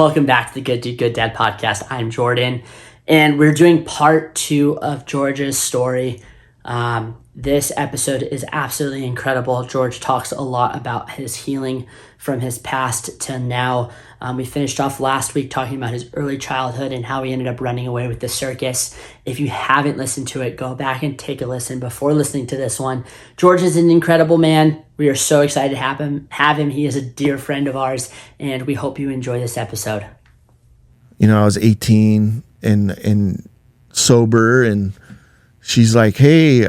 Welcome back to the Good Dude, Good Dad podcast. I'm Jordan, and we're doing part 2 of George's story. This episode is absolutely incredible. George talks a lot about his healing from his past to now. We finished off last week talking about his early childhood and how he ended up running away with the circus. If you haven't listened to it, go back and take a listen before listening to this one. George is an incredible man. We are so excited to have him. He is a dear friend of ours, and we hope you enjoy this episode. You know, I was 18 and sober, and she's like, hey,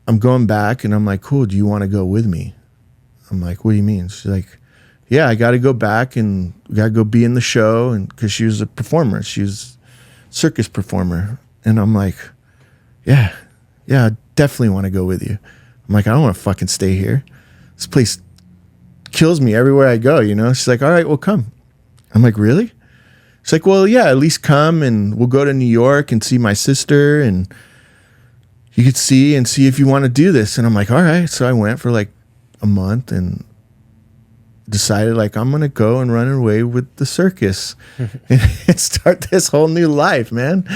I'm going back. And I'm like, cool, do you want to go with me? I'm like, what do you mean? She's like, yeah, I got to go back and we got to go be in the show. And because she was a performer, she was a circus performer. And I'm like, yeah, I definitely want to go with you. I'm like, I don't want to fucking stay here. This place kills me everywhere I go, you know? She's like, all right, well, come. I'm like, really? She's like, well, yeah, at least come and we'll go to New York and see my sister and you could see if you want to do this. And I'm like, all right. So I went for like a month and decided like, I'm going to go and run away with the circus and start this whole new life, man.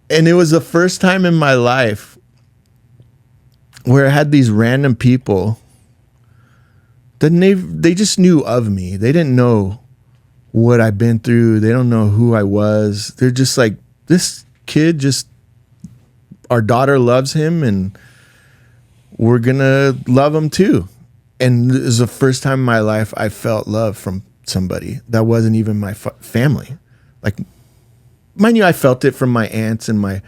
And it was the first time in my life where I had these random people that they just knew of me. They didn't know what I've been through. They don't know who I was. They're just like, this kid our daughter loves him and we're gonna love him too. And it was the first time in my life I felt love from somebody that wasn't even my family. Like, mind you, I felt it from my aunts and my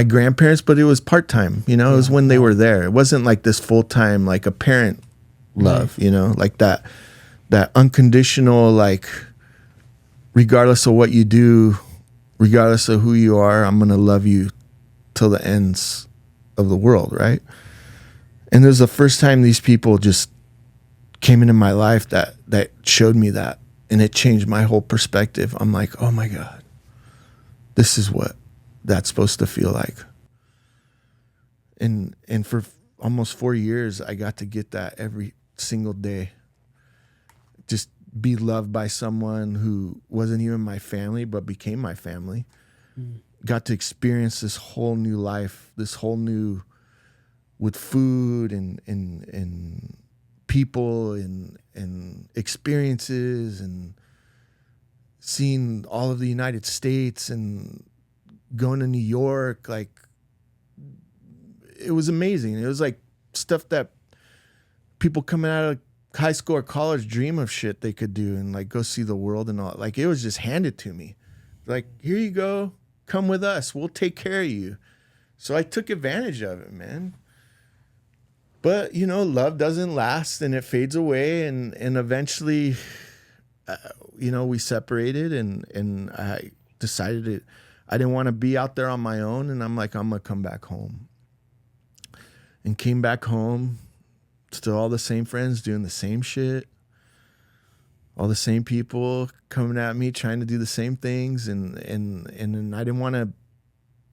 grandparents, but it was part-time, you know. It was when they were there. It wasn't like this full-time, like a parent love, you know, like that unconditional, like, regardless of what you do, regardless of who you are, I'm gonna love you till the ends of the world, right? And it was the first time these people just came into my life that showed me that, and it changed my whole perspective. I'm like, oh my God, this is what that's supposed to feel like. And for almost 4 years, I got to get that every single day. Just be loved by someone who wasn't even my family, but became my family. Got to experience this whole new life, this whole new, with food and people and experiences and seeing all of the United States and going to New York. Like, it was amazing. It was like stuff that people coming out of high school or college dream of shit they could do and like go see the world and all. Like, it was just handed to me. Like, here you go. Come with us. We'll take care of you. So I took advantage of it, man. But, you know, love doesn't last and it fades away. And eventually, you know, we separated and I decided I didn't want to be out there on my own. And I'm like, I'm going to come back home. And came back home. Still all the same friends doing the same shit. All the same people coming at me, trying to do the same things. And I didn't want to,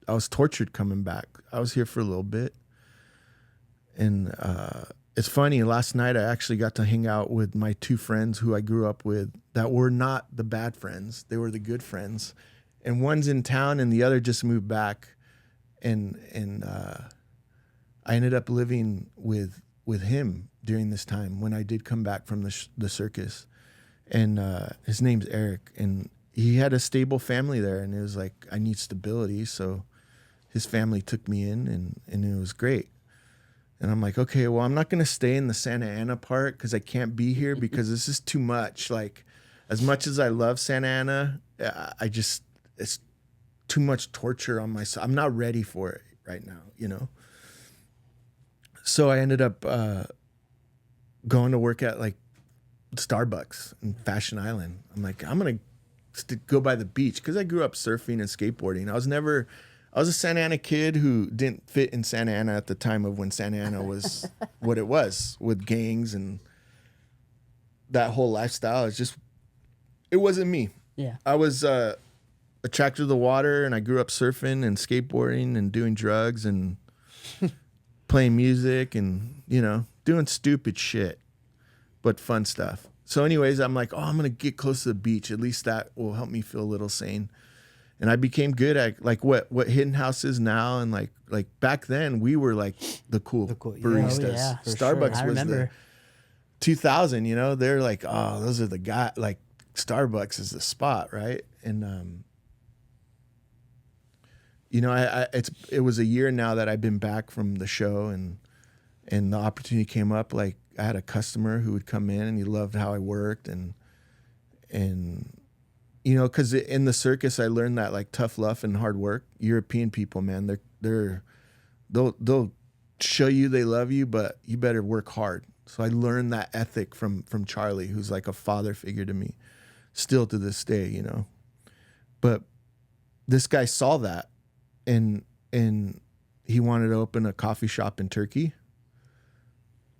I was tortured coming back. I was here for a little bit. And it's funny, last night I actually got to hang out with my two friends who I grew up with that were not the bad friends. They were the good friends. And one's in town and the other just moved back. And I ended up living with him during this time when I did come back from the circus. And his name's Eric, and he had a stable family there, and it was like, I need stability. So his family took me in and it was great. And I'm like, okay, well, I'm not going to stay in the Santa Ana part because I can't be here because this is too much. Like, as much as I love Santa Ana, it's too much torture on myself. I'm not ready for it right now, you know? So I ended up going to work at like Starbucks in Fashion Island. I'm like, I'm going to go by the beach because I grew up surfing and skateboarding. I was a Santa Ana kid who didn't fit in Santa Ana at the time of when Santa Ana was what it was, with gangs and that whole lifestyle. It wasn't me. Yeah. I was attracted to the water, and I grew up surfing and skateboarding and doing drugs and playing music and, you know, doing stupid shit, but fun stuff. So anyways, I'm like, oh, I'm going to get close to the beach. At least that will help me feel a little sane. And I became good at like what Hidden House is now. And like back then we were like the cool baristas. Oh, yeah, for Starbucks sure. I was remember. the 2000, you know, they're like, oh, those are the guy, like Starbucks is the spot. Right. And, you know, it was a year now that I've been back from the show, and the opportunity came up. Like I had a customer who would come in and he loved how I worked, and you know, because in the circus I learned that like tough love and hard work. European people, man, they'll show you they love you, but you better work hard. So I learned that ethic from Charlie, who's like a father figure to me, still to this day, you know. But this guy saw that, and he wanted to open a coffee shop in Turkey.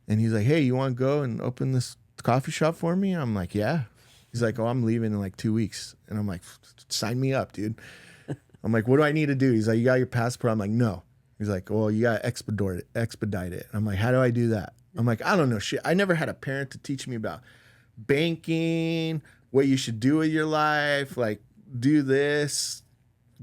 And he's like, hey, you want to go and open this coffee shop for me? I'm like, yeah. He's like, oh, I'm leaving in like 2 weeks. And I'm like, sign me up, dude. I'm like, what do I need to do? He's like, you got your passport? I'm like, no. He's like, well, you got to expedite it. I'm like, how do I do that? I'm like, I don't know shit. I never had a parent to teach me about banking, what you should do with your life, like do this,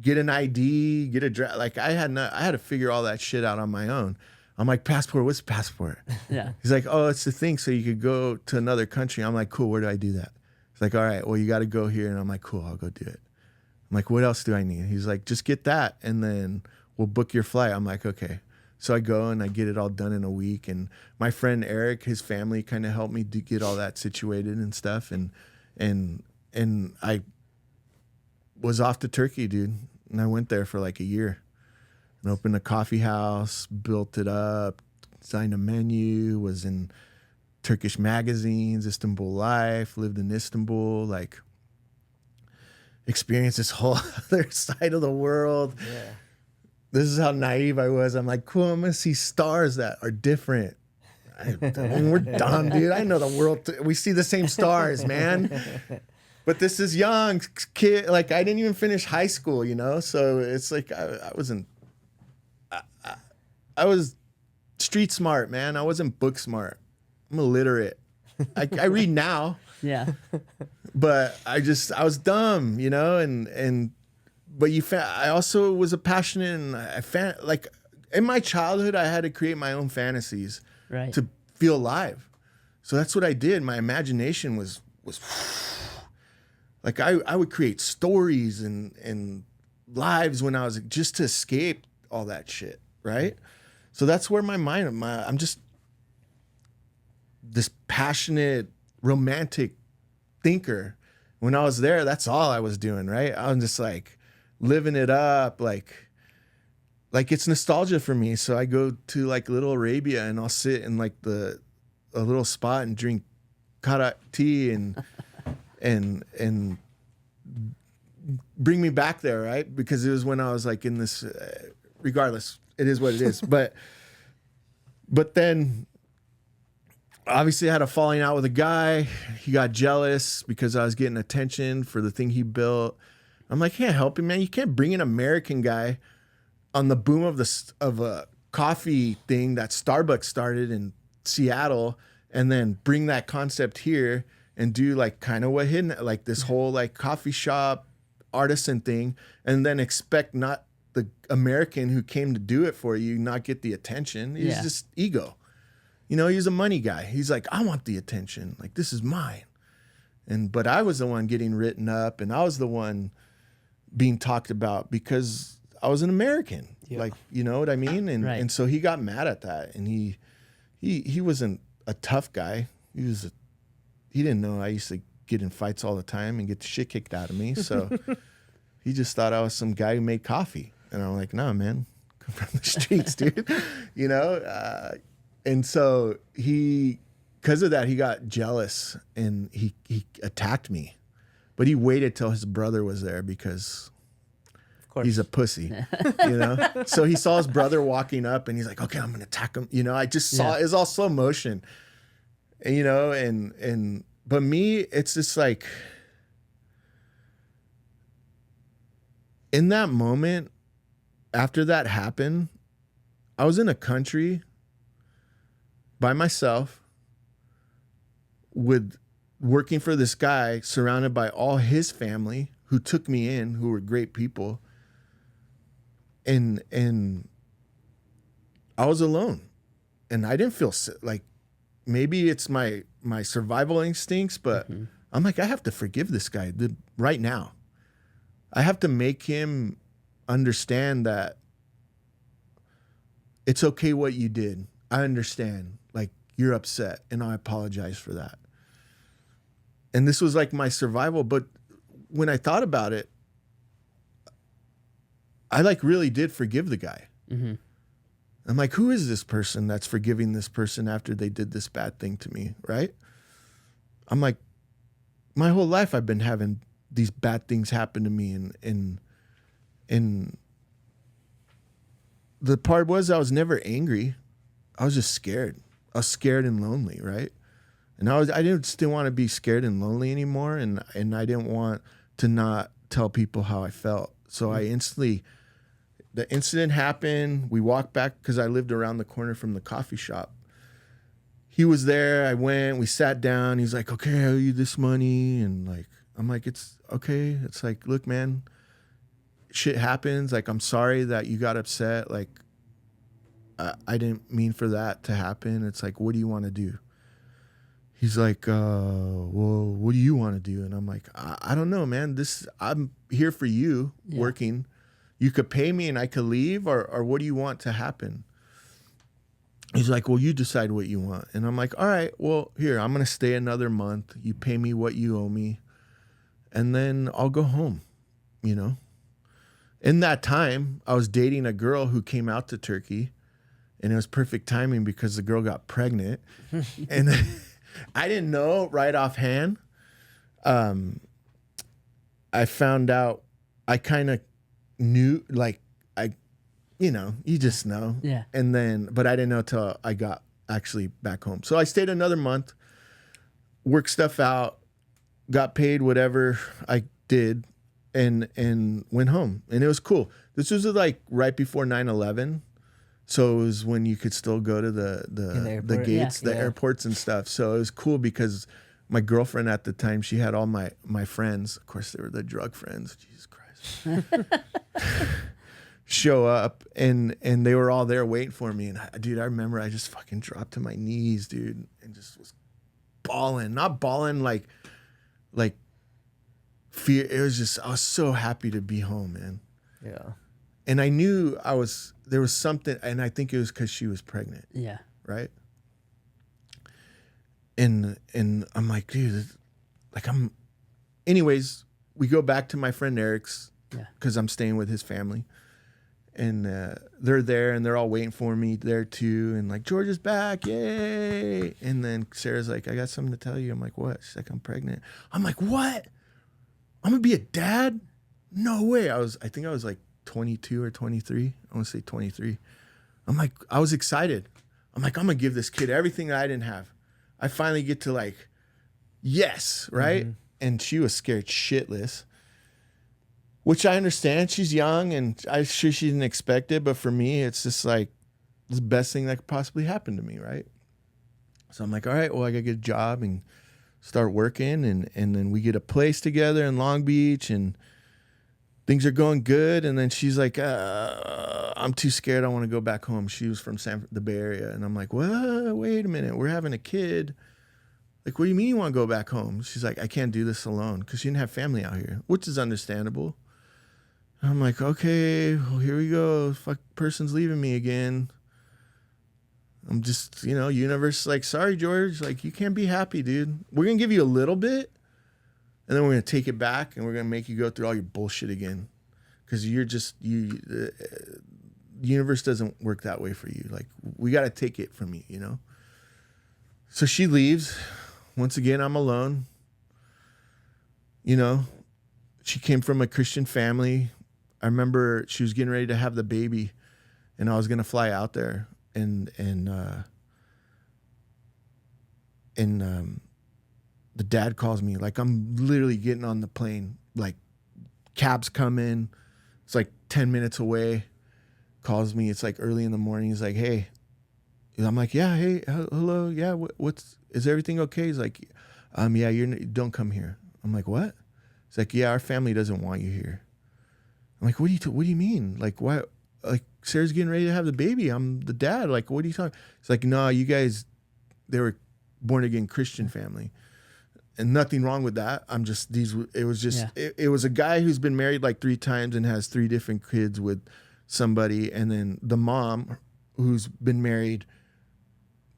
get an ID, get a draft. Like I had to figure all that shit out on my own. I'm like, passport, what's passport? Yeah. He's like, oh, it's the thing so you could go to another country. I'm like, cool, where do I do that? He's like, all right, well, you got to go here. And I'm like, cool, I'll go do it. I'm like, what else do I need? He's like, just get that and then we'll book your flight. I'm like, okay. So I go and I get it all done in a week. And my friend Eric, his family kind of helped me get all that situated and stuff. And I was off to Turkey, dude. And I went there for like a year. And opened a coffee house, built it up, designed a menu, was in Turkish magazines, Istanbul Life, lived in Istanbul, like experienced this whole other side of the world. Yeah. This is how naive I was. I'm like, cool, I'm going to see stars that are different. I mean, we're dumb, dude. I know the world. We see the same stars, man. But this is young kid. Like, I didn't even finish high school, you know? So it's like I wasn't. I was street smart, man. I wasn't book smart. I'm illiterate. I read now. Yeah. But I was dumb, you know, but I also was a passionate, and I like in my childhood I had to create my own fantasies to feel alive. So that's what I did. My imagination was like I would create stories and lives when I was just to escape all that shit, right? So that's where I'm just this passionate, romantic thinker. When I was there, that's all I was doing, right? I was just like living it up, like it's nostalgia for me. So I go to like Little Arabia and I'll sit in like a little spot and drink karak tea and bring me back there, right? Because it was when I was like in this, regardless, it is what it is. But then obviously I had a falling out with a guy. He got jealous because I was getting attention for the thing he built. I'm like, can't help him, man. You can't bring an American guy on the boom of a coffee thing that Starbucks started in Seattle and then bring that concept here and do like kind of what hidden, like this whole like coffee shop artisan thing, and then expect not the American who came to do it for you not get the attention. He's just ego. You know, he's a money guy. He's like, I want the attention. Like, this is mine. But I was the one getting written up, and I was the one being talked about because I was an American. Yeah. Like, you know what I mean? And so he got mad at that. And he wasn't a tough guy. He didn't know I used to get in fights all the time and get the shit kicked out of me. So he just thought I was some guy who made coffee. And I'm like, no, man, come from the streets, dude. You know? And so because of that, he got jealous and he attacked me. But he waited till his brother was there because he's a pussy, you know? So he saw his brother walking up and he's like, okay, I'm going to attack him. You know, I just saw it was all slow motion. And, you know, but me, it's just like in that moment, after that happened, I was in a country by myself with working for this guy, surrounded by all his family who took me in, who were great people. And I was alone, and I didn't feel like, maybe it's my survival instincts, but I'm like, I have to forgive this guy right now. I have to make him understand that it's okay what you did. I understand. Like, you're upset, and I apologize for that. And this was like my survival. But when I thought about it, I like really did forgive the guy. Mm-hmm. I'm like, who is this person that's forgiving this person after they did this bad thing to me, right? I'm like, my whole life I've been having these bad things happen to me, and the part was I was never angry. I was just scared. I was scared and lonely, right? And I didn't still want to be scared and lonely anymore, and I didn't want to not tell people how I felt. So I instantly, the incident happened. We walked back because I lived around the corner from the coffee shop. He was there. I went. We sat down. He's like, "Okay, I owe you this money," and like, I'm like, "It's okay." It's like, look, man, shit happens. Like, I'm sorry that you got upset. Like, I didn't mean for that to happen. It's like, what do you want to do? He's like, well, what do you want to do? And I'm like, I don't know, man. I'm here for you, working. You could pay me and I could leave, or what do you want to happen? He's like, well, you decide what you want. And I'm like, all right, well, here, I'm going to stay another month. You pay me what you owe me, and then I'll go home, you know? In that time, I was dating a girl who came out to Turkey, and it was perfect timing because the girl got pregnant. And I didn't know right offhand. I found out, I kind of knew, like, you just know. Yeah. And then, but I didn't know till I got actually back home. So I stayed another month, worked stuff out, got paid whatever I did, and went home. And it was cool. This was like right before 9/11. So it was when you could still go to the gates, the airports and stuff. So it was cool because my girlfriend at the time, she had all my friends. Of course, they were the drug friends. Jesus Christ. Show up, and they were all there waiting for me. And dude, I remember I just fucking dropped to my knees, dude, and just was bawling. Not bawling like fear. It was just, I was so happy to be home, man. Yeah. And I knew there was something, and I think it was because she was pregnant. Yeah. Right? And I'm like, dude, anyways, we go back to my friend Eric's, because I'm staying with his family. And they're there, and they're all waiting for me there too. And like, George is back, yay! And then Sarah's like, I got something to tell you. I'm like, what? She's like, I'm pregnant. I'm like, what? I'm gonna be a dad? No way. I think I was like 22 or 23. I want to say 23. I'm like, I was excited. I'm like, I'm gonna give this kid everything that I didn't have. I finally get to like, yes, right? Mm-hmm. And she was scared shitless. Which I understand. She's young, and I'm sure she didn't expect it. But for me, it's just like the best thing that could possibly happen to me, right? So I'm like, all right, well, I got to get a job and start working. And then we get a place together in Long Beach, and things are going good. And then she's like, I'm too scared. I want to go back home. She was from the Bay Area. And I'm like, well, wait a minute. We're having a kid. Like, what do you mean you want to go back home? She's like, I can't do this alone, because she didn't have family out here, which is understandable. I'm like, okay, well, here we go. Fuck, person's leaving me again. I'm just, universe like, sorry, George. Like, you can't be happy, dude. We're going to give you a little bit, and then we're going to take it back, and we're going to make you go through all your bullshit again. Because the universe doesn't work that way for you. Like, we got to take it from you, So she leaves. Once again, I'm alone. She came from a Christian family. I remember she was getting ready to have the baby, and I was gonna fly out there, and the dad calls me. Like, I'm literally getting on the plane, like, cab's coming. It's like 10 minutes away. Calls me. It's like early in the morning. He's like, hey. I'm like, yeah, hey, hello, yeah. Is everything okay? He's like, Yeah, don't come here. I'm like, what? It's like, yeah, our family doesn't want you here. I'm like, what do you mean? Like, why? Like, Sarah's getting ready to have the baby. I'm the dad. Like, what are you talking? It's like, no, you guys, they were born again Christian family, and nothing wrong with that. I'm just It was just it was a guy who's been married like 3 times and has 3 different kids with somebody, and then the mom who's been married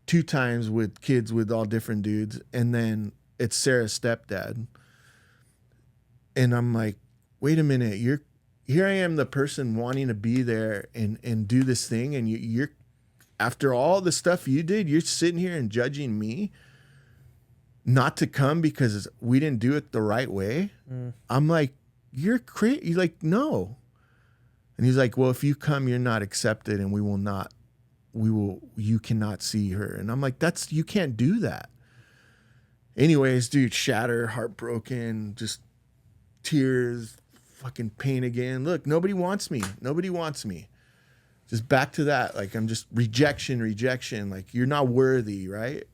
2 times with kids with all different dudes, and then it's Sarah's stepdad. And I'm like, wait a minute, here I am, the person wanting to be there and do this thing, and you're after all the stuff you did, you're sitting here and judging me not to come because we didn't do it the right way. I'm like, you're crazy. He's like, no. And he's like, well, if you come, you're not accepted, and you cannot see her. And I'm like, you can't do that. Anyways, dude, heartbroken, just tears, fucking pain again. Look, nobody wants me. Just back to that. Like, I'm just rejection. Like, you're not worthy, right?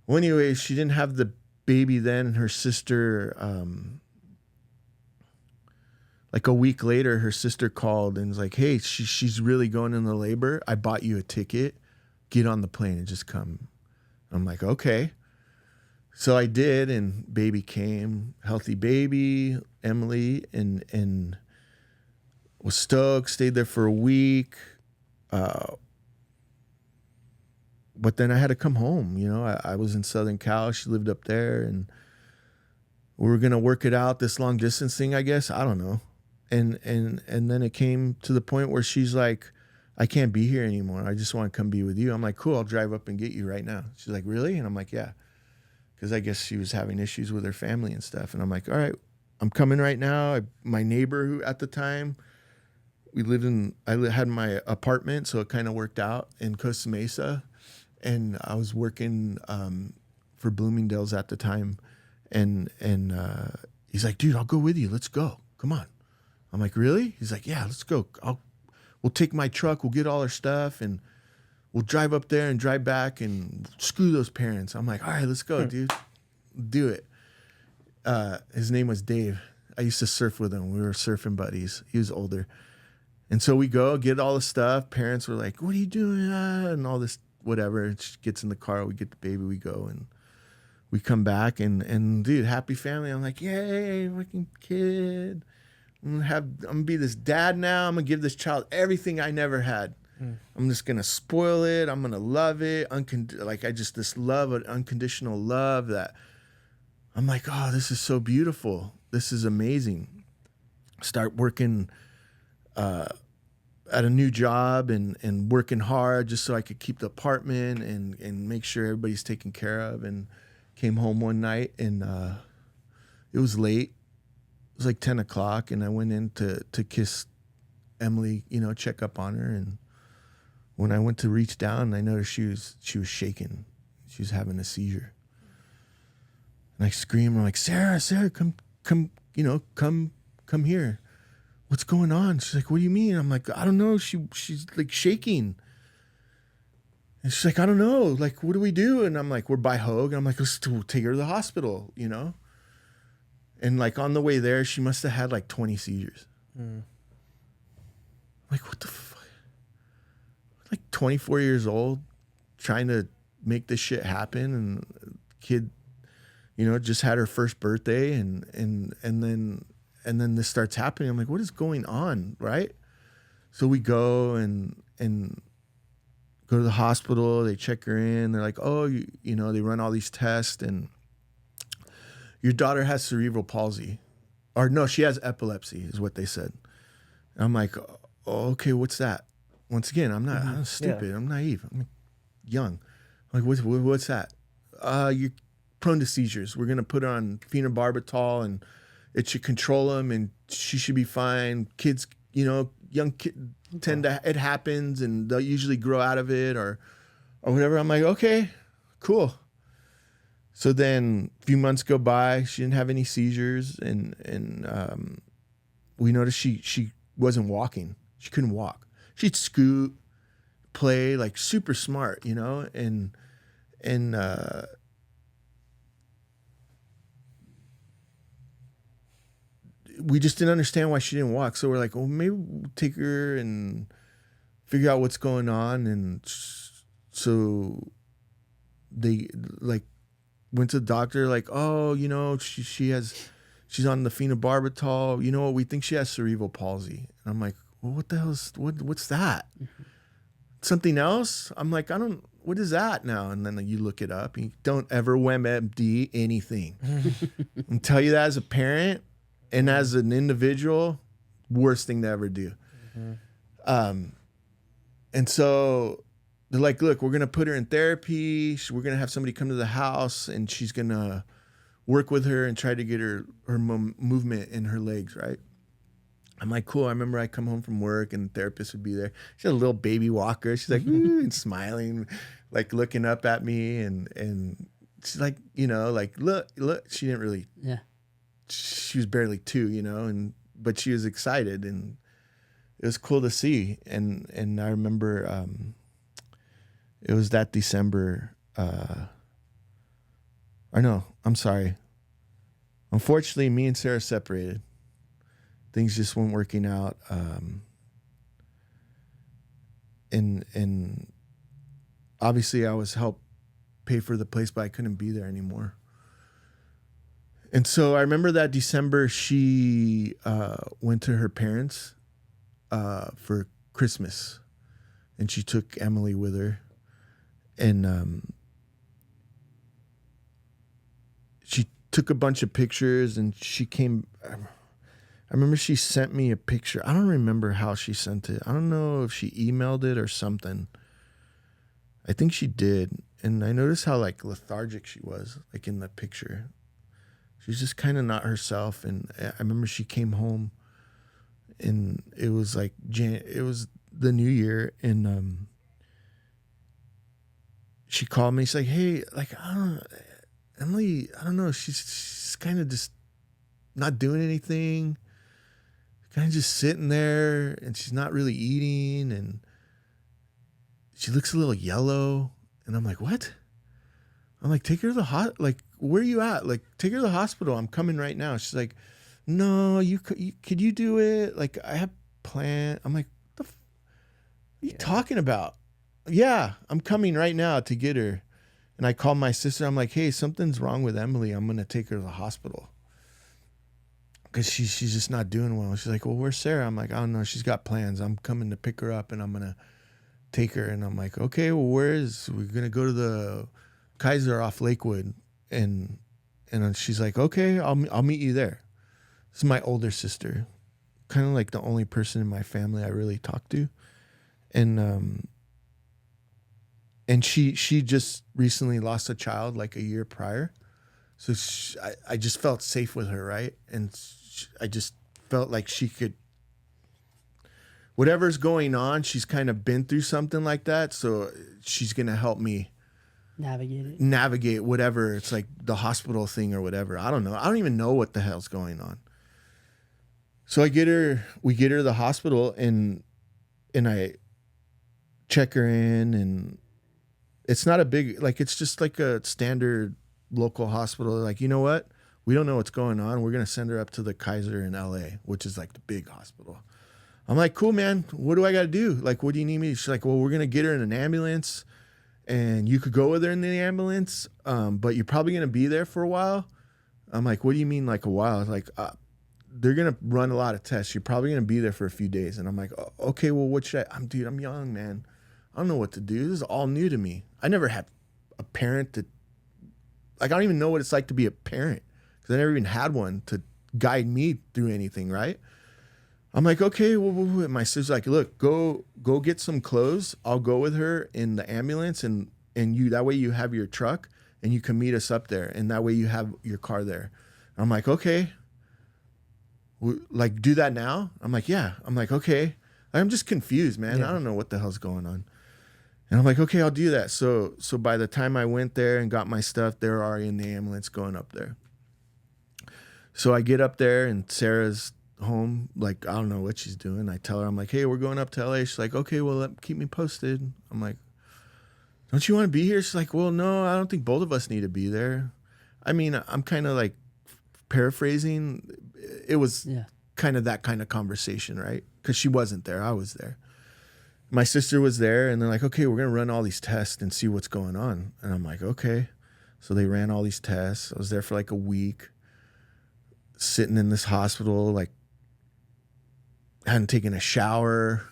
Well, anyways, she didn't have the baby then, and her sister, like a week later, her sister called and was like, hey, she's really going into labor. I bought you a ticket. Get on the plane and just come. I'm like, okay. So I did, and baby came, healthy baby, Emily, and was stoked, stayed there for a week. But then I had to come home. I was in Southern Cal. She lived up there, and we were going to work it out, this long distance thing, I guess. I don't know. And then it came to the point where she's like, I can't be here anymore. I just want to come be with you. I'm like, cool, I'll drive up and get you right now. She's like, really? And I'm like, yeah. Because I guess she was having issues with her family and stuff. And I'm like, all right, I'm coming right now. My neighbor who at the time, I had my apartment, so it kind of worked out in Costa Mesa. And I was working for Bloomingdale's at the time. And he's like, dude, I'll go with you. Let's go. Come on. I'm like, really? He's like, yeah, let's go. We'll take my truck. We'll get all our stuff, and we'll drive up there and drive back, and screw those parents. I'm like, all right, let's go, dude. Do it. His name was Dave. I used to surf with him. We were surfing buddies. He was older. And so we go, get all the stuff. Parents were like, what are you doing? And all this, whatever. She gets in the car. We get the baby. We go, and we come back, and dude, happy family. I'm like, yay, fucking kid. I'm gonna be this dad now. I'm gonna give this child everything I never had. I'm just gonna spoil it. I'm gonna love it. This love, an unconditional love that I'm like, oh, this is so beautiful. This is amazing. Start working at a new job and working hard just so I could keep the apartment and make sure everybody's taken care of. And came home one night, and it was late. It was like 10 o'clock, and I went in to kiss Emily, check up on her. And when I went to reach down, I noticed she was shaking. She was having a seizure. And I screamed, I'm like, Sarah, come here. What's going on? She's like, what do you mean? I'm like, I don't know. She's like shaking. And she's like, I don't know. Like, what do we do? And I'm like, we're by Hogue. And I'm like, let's take her to the hospital, And like on the way there, she must have had like 20 seizures. I'm like, what the fuck? Like 24 years old, trying to make this shit happen. And kid, just had her first birthday, and then this starts happening. I'm like, what is going on, right? So we go and go to the hospital. They check her in. They're like, oh, they run all these tests, and your daughter has cerebral palsy. Or no, she has epilepsy is what they said. And I'm like, oh, okay, what's that? Once again, I'm stupid. Yeah. I'm naive. I'm young. I'm like, what's that? You're prone to seizures. We're going to put her on phenobarbital, and it should control them, and she should be fine. Kids, young kids it happens, and they'll usually grow out of it or whatever. I'm like, okay, cool. So then a few months go by. She didn't have any seizures, and we noticed she wasn't walking. She couldn't walk. She'd scoot, play, like super smart, and we just didn't understand why she didn't walk. So we're like, well, maybe we'll take her and figure out what's going on. And so they like went to the doctor, like, oh, you know, she's on the phenobarbital. You know what? We think she has cerebral palsy. And I'm like, well, what the hell what's that? Mm-hmm. Something else? I'm like, what is that now? And then you look it up. You don't ever WebMD anything. I'll tell you that as a parent and as an individual, worst thing to ever do. Mm-hmm. And so they're like, look, we're going to put her in therapy. We're going to have somebody come to the house and she's going to work with her and try to get her movement in her legs, right? I'm like, cool. I remember I come home from work and the therapist would be there. She had a little baby walker. She's like, and smiling, like looking up at me. And she's like, you know, like, look, she didn't really, she was barely 2, you know, but she was excited and it was cool to see. And I remember, it was that December, or no, I'm sorry. Unfortunately, me and Sarah separated. Things just weren't working out. And obviously I was helped pay for the place, but I couldn't be there anymore. And so I remember that December she went to her parents for Christmas, and she took Emily with her. And she took a bunch of pictures, and she came. I remember she sent me a picture. I don't remember how she sent it. I don't know if she emailed it or something. I think she did. And I noticed how like lethargic she was, like in the picture. She was just kind of not herself. And I remember she came home, and it was like it was the new year, and she called me. She's like, hey, like, Emily, I don't know. She's kind of just not doing anything. Kind of just sitting there, and she's not really eating, and she looks a little yellow. And I'm like, what? I'm like, take her to the like, where are you at? Like, take her to the hospital. I'm coming right now. She's like, no, could you do it? Like, I have plan. I'm like, what are you talking about? Yeah, I'm coming right now to get her. And I called my sister. I'm like, hey, something's wrong with Emily. I'm going to take her to the hospital. Because she's just not doing well. She's like, well, where's Sarah? I'm like, I don't know. She's got plans. I'm coming to pick her up, and I'm going to take her. And I'm like, okay, well, we're going to go to the Kaiser off Lakewood. And she's like, okay, I'll meet you there. This is my older sister. Kind of like the only person in my family I really talk to. And she just recently lost a child like a year prior. So I just felt safe with her, right? And I just felt like she could, whatever's going on, she's kind of been through something like that. So she's going to help me navigate whatever. It's like the hospital thing or whatever. I don't know. I don't even know what the hell's going on. So we get her to the hospital, and I check her in, and it's not a big, like, it's just like a standard local hospital. Like, you know what? We don't know what's going on. We're going to send her up to the Kaiser in LA, which is like the big hospital. I'm like, cool, man. What do I got to do? Like, what do you need me? She's like, well, we're going to get her in an ambulance, and you could go with her in the ambulance, but you're probably going to be there for a while. I'm like, what do you mean like a while? It's like, they're going to run a lot of tests. You're probably going to be there for a few days. And I'm like, oh, okay, well, what should I'm young, man. I don't know what to do. This is all new to me. I never had a parent that, like, I don't even know what it's like to be a parent, because I never even had one to guide me through anything, right? I'm like, okay, well, my sister's like, look, go get some clothes. I'll go with her in the ambulance, and you, that way you have your truck, and you can meet us up there, and that way you have your car there. I'm like, okay. Like, do that now? I'm like, yeah. I'm like, okay. I'm just confused, man. Yeah. I don't know what the hell's going on. And I'm like, okay, I'll do that. So by the time I went there and got my stuff, they're already in the ambulance going up there. So I get up there, and Sarah's home. Like, I don't know what she's doing. I tell her, I'm like, hey, we're going up to LA. She's like, okay, well, keep me posted. I'm like, don't you want to be here? She's like, well, no, I don't think both of us need to be there. I mean, I'm kind of like paraphrasing. it was Yeah. kind of that kind of conversation, right? Because she wasn't there. I was there. My sister was there, and they're like, okay, we're going to run all these tests and see what's going on. And I'm like, okay. So they ran all these tests. I was there for like a week, sitting in this hospital, like, hadn't taken a shower.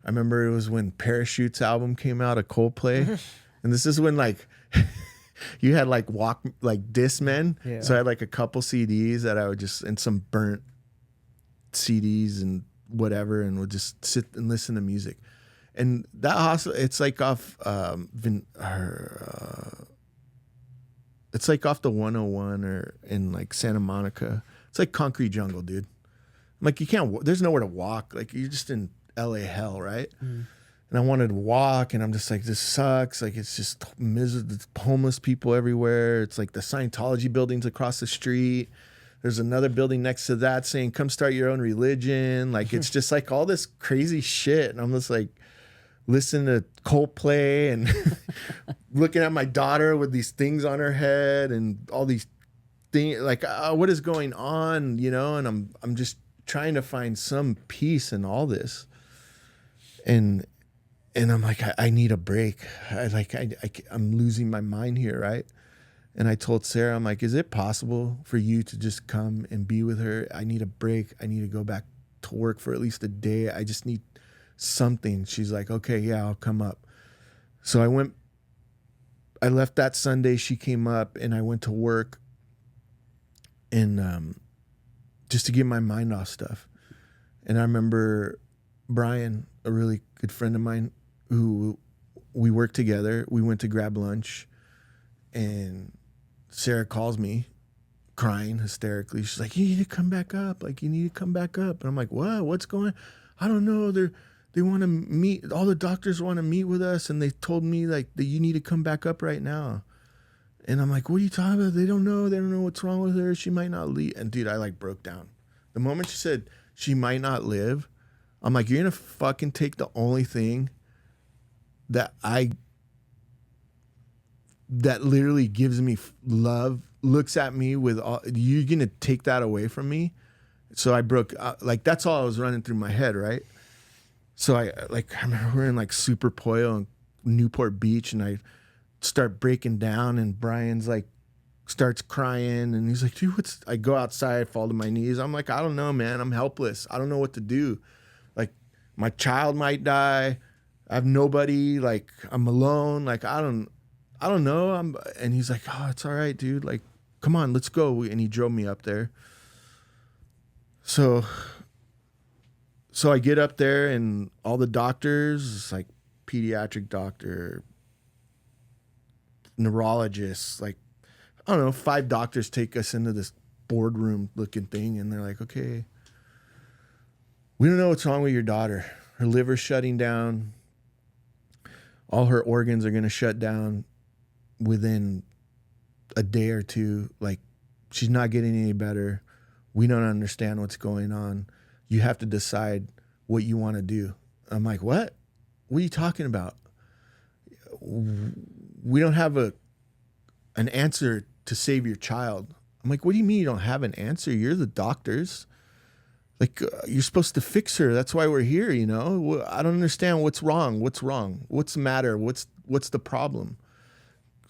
I remember it was when Parachutes album came out, a Coldplay. And this is when like you had like Discmen. Yeah. So I had like a couple CDs that I would just, and some burnt CDs and whatever, and would just sit and listen to music. And that hospital, it's like off it's like off the 101 or in like Santa Monica. It's like concrete jungle, dude. Like you can't, there's nowhere to walk. Like you're just in LA hell, right? And I wanted to walk, and I'm just like, this sucks. Like it's just miserable, homeless people everywhere. It's like the Scientology buildings across the street. There's another building next to that saying, come start your own religion. Like it's just like all this crazy shit. And I'm just like listening to Coldplay and looking at my daughter with these things on her head and all these things, like what is going on, you know? And I'm just trying to find some peace in all this. And I'm like, I need a break. I'm losing my mind here, right? And I told Sarah, I'm like, is it possible for you to just come and be with her? I need a break. I need to go back to work for at least a day. I just need something. She's like, okay, yeah, I'll come up. So I left that Sunday. She came up, and I went to work, and just to get my mind off stuff. And I remember Brian, a really good friend of mine, who we worked together. We went to grab lunch, and Sarah calls me crying hysterically. She's like, you need to come back up. Like, you need to come back up. And I'm like, what? What's going on? I don't know. They want to meet. All the doctors want to meet with us. And they told me like that you need to come back up right now. And I'm like, what are you talking about? They don't know. They don't know what's wrong with her. She might not leave. And dude, I like broke down. The moment she said she might not live, I'm like, you're going to fucking take the only thing that literally gives me love, looks at me with all, you're going to take that away from me? So I broke, like, that's all I was running through my head, right? So I remember we're in like Super Pollo and Newport Beach, and I start breaking down, and Brian's like, starts crying, and he's like, dude, I go outside, I fall to my knees. I'm like, I don't know, man. I'm helpless. I don't know what to do. Like, my child might die. I have nobody. Like, I'm alone. Like, I don't know. And he's like, oh, it's all right, dude. Like, come on, let's go. And he drove me up there. So I get up there, and all the doctors, it's like pediatric doctor, neurologist, like, I don't know, 5 doctors take us into this boardroom looking thing, and they're like, okay, we don't know what's wrong with your daughter. Her liver's shutting down. All her organs are going to shut down within a day or two. Like, she's not getting any better. We don't understand what's going on. You have to decide what you want to do. I'm like, what? What are you talking about? We don't have an answer to save your child. I'm like, what do you mean you don't have an answer? You're the doctors. Like, you're supposed to fix her. That's why we're here, you know? I don't understand what's wrong. What's wrong? What's the matter? What's the problem?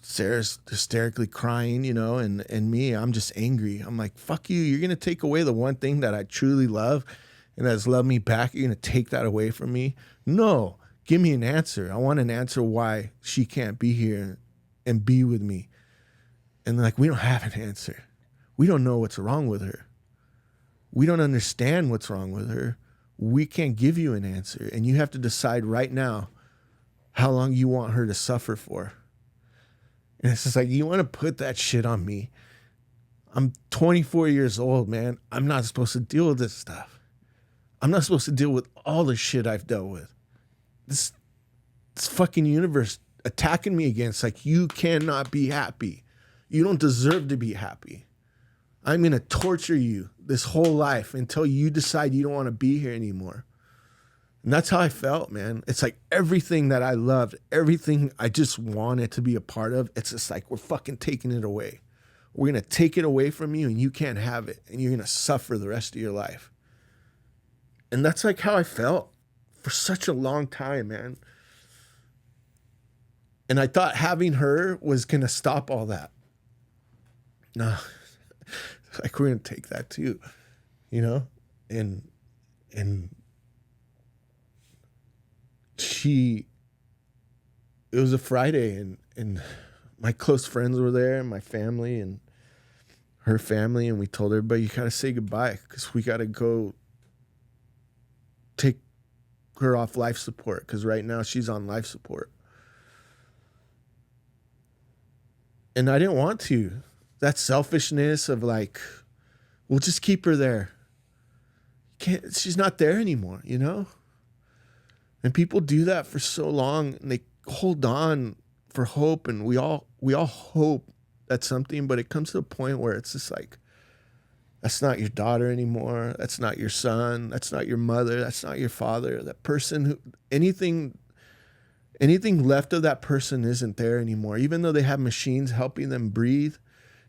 Sarah's hysterically crying, you know, and me, I'm just angry. I'm like, fuck you. You're going to take away the one thing that I truly love and that's loved me back. You're going to take that away from me? No. Give me an answer. I want an answer why she can't be here and be with me. And they're like, we don't have an answer. We don't know what's wrong with her. We don't understand what's wrong with her. We can't give you an answer. And you have to decide right now how long you want her to suffer for. And it's just like, you want to put that shit on me? I'm 24 years old, man. I'm not supposed to deal with this stuff. I'm not supposed to deal with all the shit I've dealt with. This fucking universe attacking me against, like, you cannot be happy. You don't deserve to be happy. I'm going to torture you this whole life until you decide you don't want to be here anymore. And that's how I felt, man. It's like everything that I loved, everything I just wanted to be a part of, it's just like, we're fucking taking it away. we're going to take it away from you and you can't have it. And you're going to suffer the rest of your life. And that's like how I felt for such a long time, man. And I thought having her was going to stop all that. No, like we're going to take that too, you know? And it was a Friday and my close friends were there and my family and her family. And we told everybody, you got to say goodbye because we got to go take her off life support because right now she's on life support. And I didn't want to. That selfishness of like, we'll just keep her there. She's not there anymore, you know? And people do that for so long and they hold on for hope, and we all hope that's something, but it comes to a point where it's just like, that's not your daughter anymore. That's not your son. That's not your mother. That's not your father. That person who anything left of that person isn't there anymore. Even though they have machines helping them breathe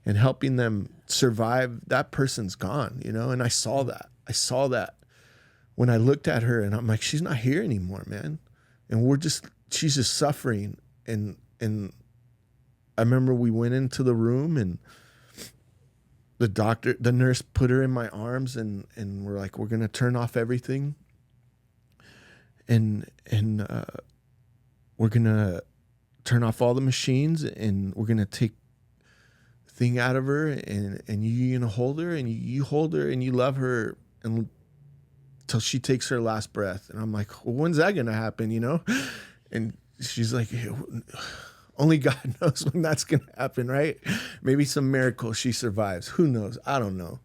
and helping them survive, that person's gone, you know? And I saw that. When I looked at her and I'm like, she's not here anymore, man. And she's just suffering. And I remember we went into the room and the nurse put her in my arms and we're like, we're going to turn off everything. And we're going to turn off all the machines and we're going to take the thing out of her and you're going to hold her and you hold her and you love her until she takes her last breath. And I'm like, well, when's that going to happen, you know? And she's like, only God knows when that's going to happen, right? Maybe some miracle she survives. Who knows? I don't know.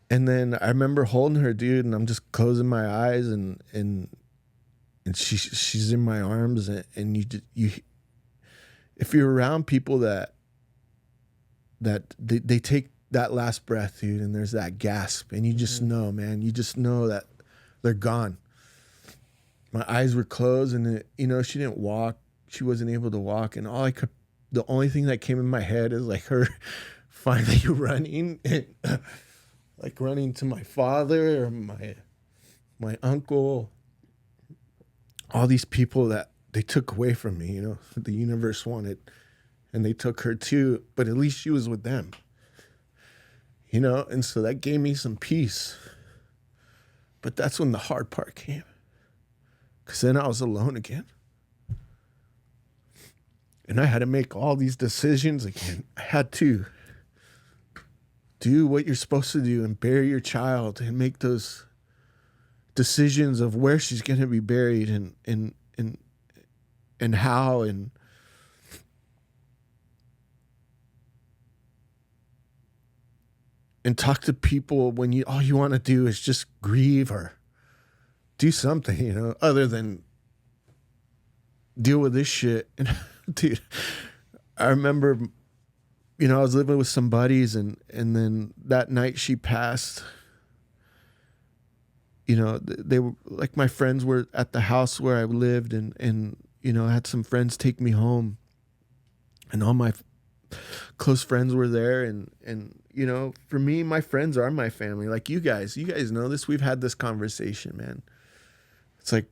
And then I remember holding her, dude, and I'm just closing my eyes and she's in my arms and you if you're around people that they take that last breath, dude, and there's that gasp and you just know, man, you just know that they're gone. My eyes were closed and she didn't walk. She wasn't able to walk. And the only thing that came in my head is like her finally running and like running to my father or my uncle, all these people that they took away from me, you know, the universe wanted, and they took her too, but at least she was with them, you know? And so that gave me some peace. But that's when the hard part came, because then I was alone again. And I had to make all these decisions again. I had to do what you're supposed to do and bury your child and make those decisions of where she's going to be buried and how and talk to people when all you want to do is just grieve or do something, you know, other than deal with this shit. And dude, I remember, you know, I was living with some buddies and then that night she passed, you know, they were like, my friends were at the house where I lived and, you know, I had some friends take me home and all my close friends were there. And, you know, for me, my friends are my family. Like you guys know this. We've had this conversation, man. It's like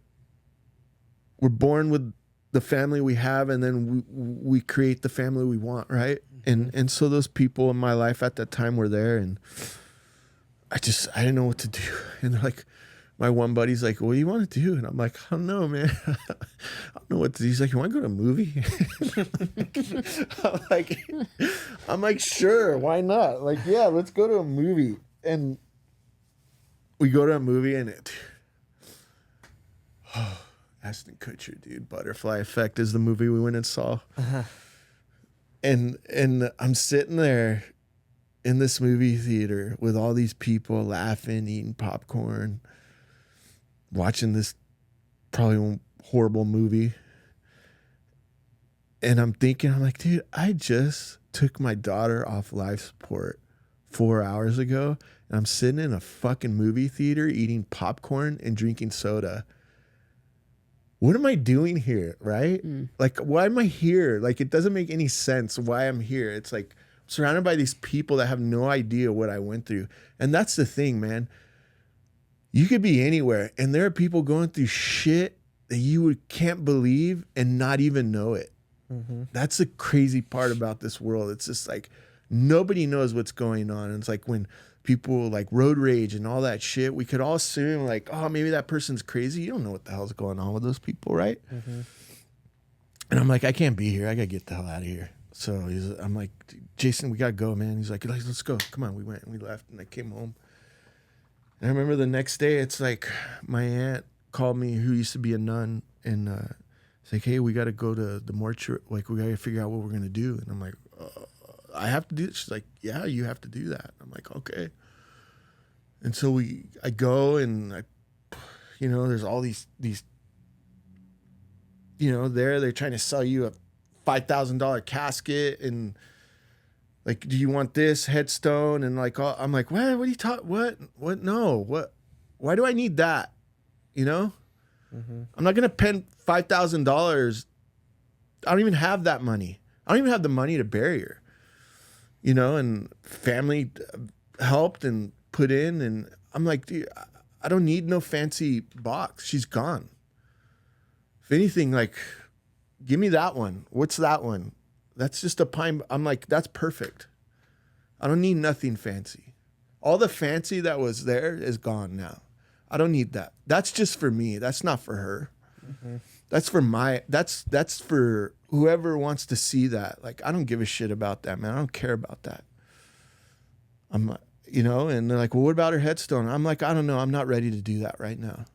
we're born with the family we have and then we create the family we want, right? And so those people in my life at that time were there and I didn't know what to do. And they're like, my one buddy's like, what do you want to do? And I'm like, I don't know, man. I don't know what to do. He's like, you want to go to a movie? I'm like, sure, why not? Like, yeah, let's go to a movie. And we go to a movie and Ashton Kutcher, dude. Butterfly Effect is the movie we went and saw. Uh-huh. And I'm sitting there in this movie theater with all these people laughing, eating popcorn, watching this probably horrible movie. And I'm like, dude, I just took my daughter off life support 4 hours ago. And I'm sitting in a fucking movie theater eating popcorn and drinking soda. What am I doing here, right? Like, why am I here? Like, it doesn't make any sense why I'm here. It's like, surrounded by these people that have no idea what I went through. And that's the thing, man. You could be anywhere, and there are people going through shit that you can't believe and not even know it. Mm-hmm. That's the crazy part about this world. It's just like nobody knows what's going on. And it's like when people like road rage and all that shit, we could all assume like, oh, maybe that person's crazy. You don't know what the hell's going on with those people, right? Mm-hmm. And I'm like, I can't be here. I got to get the hell out of here. So I'm like, Jason, we got to go, man. He's like, let's go. Come on. We went and we left, and I came home. And I remember the next day, it's like my aunt called me, who used to be a nun, and it's like, hey, we got to go to the mortuary. Like, we got to figure out what we're going to do. And I'm like, I have to do this. She's like, yeah, you have to do that. I'm like, okay. And so I go, and there's all these, they're trying to sell you a $5,000 casket, and like, do you want this headstone? And like, I'm like, what are you talking? What? No, what? Why do I need that? Mm-hmm. I'm not going to spend $5,000. I don't even have that money. I don't even have the money to bury her, and family helped and put in. And I'm like, dude, I don't need no fancy box. She's gone. If anything, like, give me that one. What's that one? That's just a pine. I'm like, that's perfect. I don't need nothing fancy. All the fancy that was there is gone now. I don't need that. That's just for me. That's not for her. Mm-hmm. That's for whoever wants to see that. Like, I don't give a shit about that, man. I don't care about that. And they're like, well, what about her headstone? I'm like, I don't know. I'm not ready to do that right now.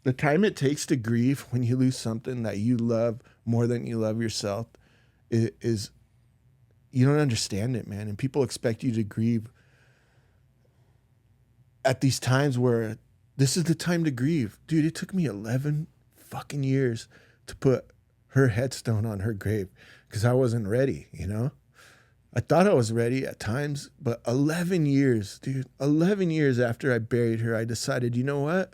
The time it takes to grieve when you lose something that you love more than you love yourself is you don't understand it, man. And people expect you to grieve at these times where this is the time to grieve. Dude, it took me 11 fucking years to put her headstone on her grave because I wasn't ready, I thought I was ready at times, but 11 years, dude, 11 years after I buried her, I decided, you know what?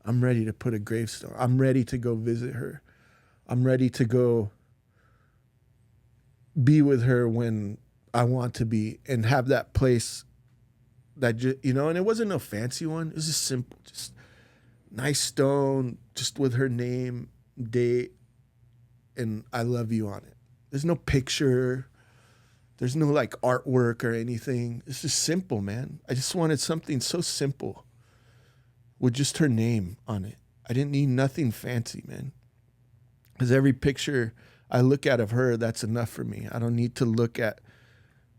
I'm ready to put a gravestone. I'm ready to go visit her. I'm ready to go be with her when I want to be and have that place that, and it wasn't no fancy one. It was just simple, just nice stone, just with her name, date, and I love you on it. There's no picture. There's no like artwork or anything. It's just simple, man. I just wanted something so simple with just her name on it. I didn't need nothing fancy, man. Because every picture I look at of her, that's enough for me. I don't need to look at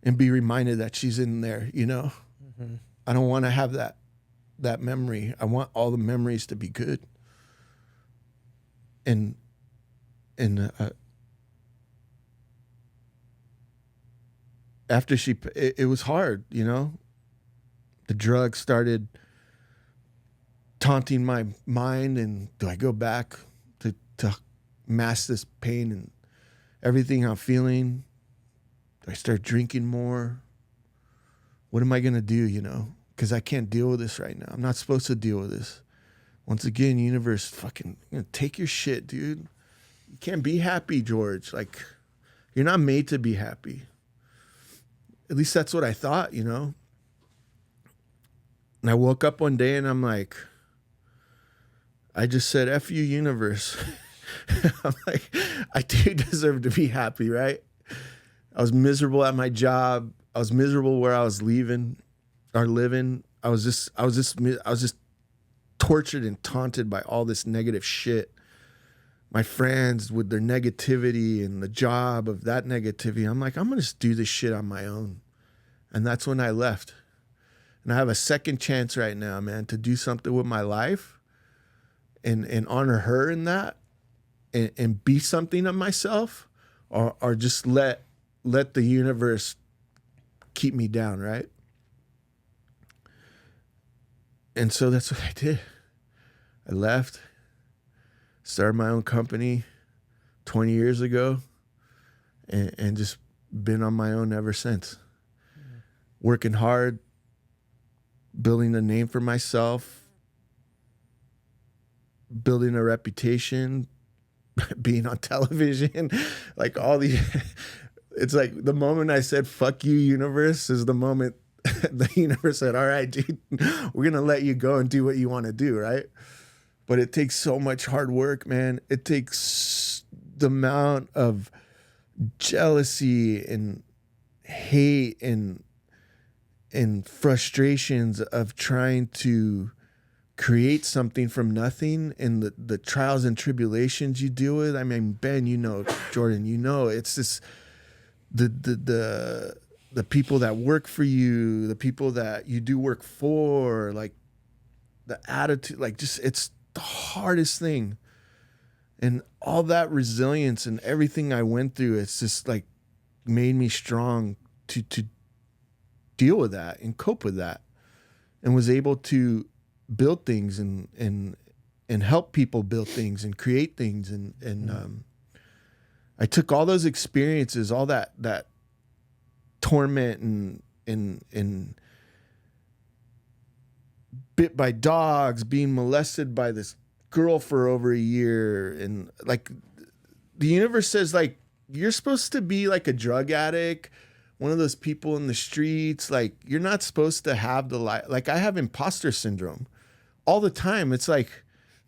and be reminded that she's in there, Mm-hmm. I don't want to have that memory. I want all the memories to be good. And after it was hard, The drugs started taunting my mind, and do I go back to mask this pain and everything I'm feeling? Do I start drinking more? What am I going to do, Because I can't deal with this right now. I'm not supposed to deal with this. Once again, universe, fucking take your shit, dude. You can't be happy, George. Like, you're not made to be happy. At least that's what I thought, And I woke up one day and I'm like, I just said, F you, universe. I'm like, I do deserve to be happy, right? I was miserable at my job. I was miserable where I was living. I was just tortured and taunted by all this negative shit. My friends with their negativity and the job of that negativity. I'm like, I'm going to just do this shit on my own. And that's when I left. And I have a second chance right now, man, to do something with my life and honor her in that and be something of myself, or just let the universe keep me down, right? And so that's what I did. I left, started my own company 20 years ago, and just been on my own ever since. Mm-hmm. Working hard, building a name for myself, building a reputation, being on television, like all the, it's like the moment I said, fuck you, universe, is the moment the universe said, all right, dude, we're going to let you go and do what you want to do. Right. But it takes so much hard work, man. It takes the amount of jealousy and hate and frustrations of trying to create something from nothing, and the trials and tribulations you deal with. I mean, Ben, you know, Jordan, you know, it's this, the people that work for you, the people that you do work for, like the attitude, like just, it's the hardest thing. And all that resilience and everything I went through, it's just like made me strong to deal with that and cope with that, and was able to build things and help people build things and create things. And I took all those experiences, all that torment and bit by dogs, being molested by this girl for over a year. And like the universe says, like, you're supposed to be like a drug addict, one of those people in the streets. Like, you're not supposed to have the life. Like, I have imposter syndrome all the time. It's like,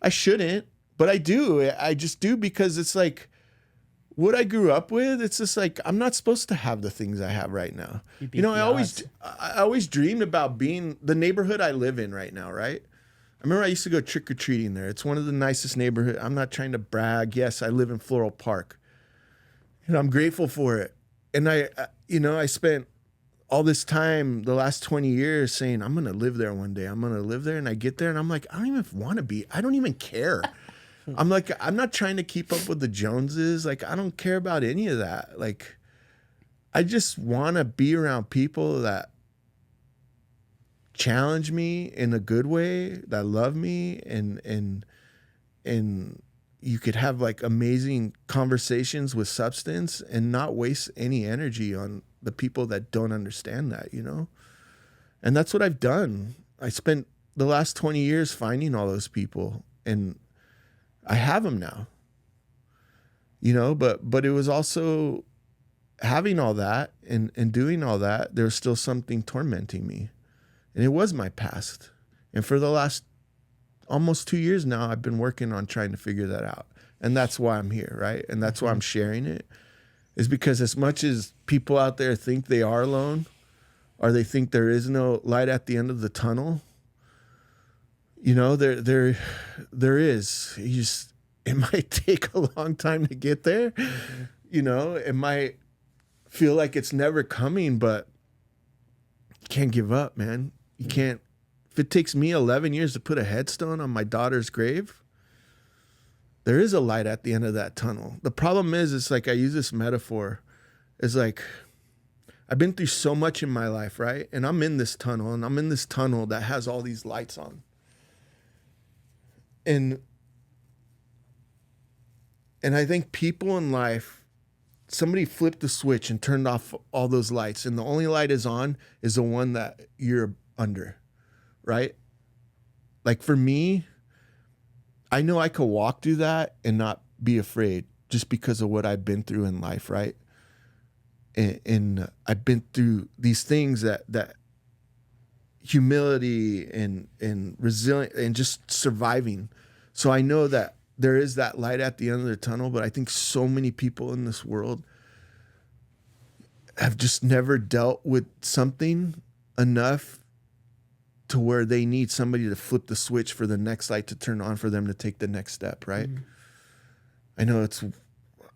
I shouldn't, but I do. I just do, because it's like what I grew up with. It's just like, I'm not supposed to have the things I have right now. You know, I always dreamed about being the neighborhood I live in right now, right? I remember I used to go trick-or-treating there. It's one of the nicest neighborhoods. I'm not trying to brag. Yes, I live in Floral Park, and I'm grateful for it. And I spent all this time, the last 20 years, saying, I'm going to live there one day. I'm going to live there. And I get there and I'm like, I don't even want to be. I don't even care. I'm like, I'm not trying to keep up with the Joneses. Like, I don't care about any of that. Like, I just want to be around people that challenge me in a good way, that love me, and you could have like amazing conversations with substance and not waste any energy on the people that don't understand that, you know? And that's what I've done. I spent the last 20 years finding all those people, and I have them now, you know, but it was also having all that and doing all that. There was still something tormenting me, and it was my past. And for the last almost 2 years now, I've been working on trying to figure that out. And that's why I'm here, right? And that's why I'm sharing it, is because as much as people out there think they are alone, or they think there is no light at the end of the tunnel, you know, there is. It might take a long time to get there. Mm-hmm. You know, it might feel like it's never coming, but you can't give up, man. You can't. If it takes me 11 years to put a headstone on my daughter's grave, there is a light at the end of that tunnel. The problem is, it's like, I use this metaphor. It's like, I've been through so much in my life, right? And I'm in this tunnel, and I'm in this tunnel that has all these lights on. And I think people in life, somebody flipped the switch and turned off all those lights, and the only light is on is the one that you're under, right? Like for me, I know I could walk through that and not be afraid, just because of what I've been through in life, right? And I've been through these things that humility and resilience and just surviving. So I know that there is that light at the end of the tunnel, but I think so many people in this world have just never dealt with something enough to where they need somebody to flip the switch for the next light to turn on for them to take the next step, right? Mm-hmm. I know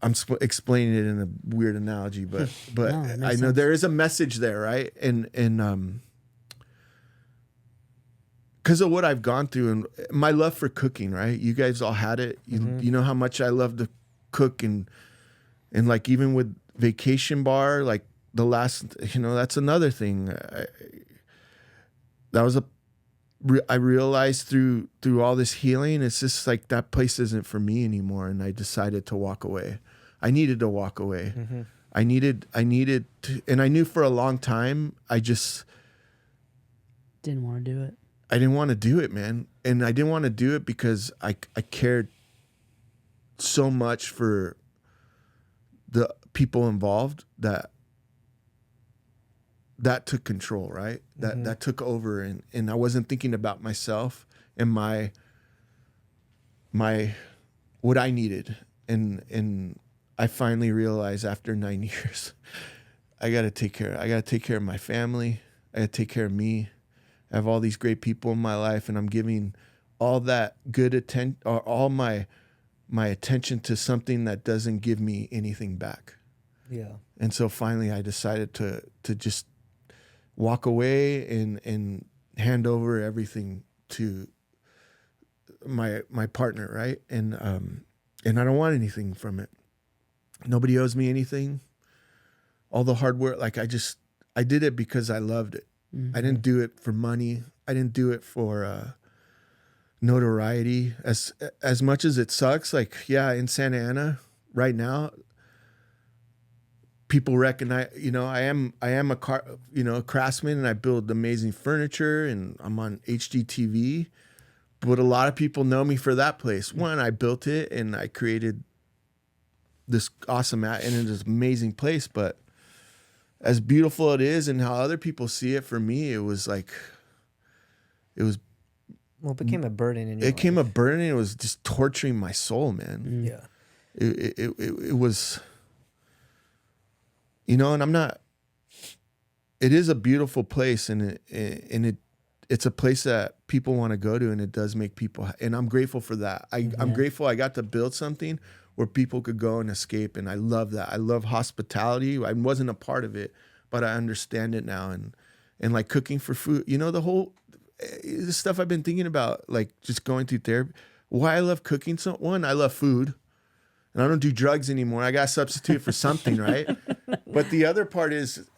I'm explaining it in a weird analogy, but no, I know sense. There is a message there, right? And because of what I've gone through and my love for cooking, right? You guys all had it. You know how much I love to cook, and like even with Vacation Bar, like the last, you know, that's another thing. I realized through all this healing, it's just like that place isn't for me anymore, and I decided to walk away. I needed to walk away. Mm-hmm. I needed to, and I knew for a long time I just didn't want to do it. I didn't want to do it, man. And I didn't want to do it because I cared so much for the people involved that took control, right? That took over, and I wasn't thinking about myself and my what I needed, and I finally realized after 9 years, I got to take care of my family. I got to take care of me. I have all these great people in my life, and I'm giving all that good attention, or all my attention to something that doesn't give me anything back. Yeah. And so finally I decided to just walk away and hand over everything to my partner, right? And I don't want anything from it. Nobody owes me anything. All the hard work, like I did it because I loved it. I didn't do it for money. I didn't do it for notoriety. As much as it sucks, like, yeah, in Santa Ana right now, people recognize, I am a craftsman, and I build amazing furniture, and I'm on HGTV. But a lot of people know me for that place. One, I built it, and I created this awesome and it is an amazing place. But as beautiful it is, and how other people see it, for me, it was like, it became a burden in your life. It became a burden. It was just torturing my soul, man. Yeah. It was, and I'm not. It is a beautiful place, and it's a place that people want to go to, and it does make people. And I'm grateful for that. I'm grateful I got to build something where people could go and escape, and I love that. I love hospitality. I wasn't a part of it, but I understand it now, and like cooking for food. The whole the stuff I've been thinking about, like just going through therapy. Why I love cooking so. One, I love food. And I don't do drugs anymore. I got to substitute for something, right? But the other part is,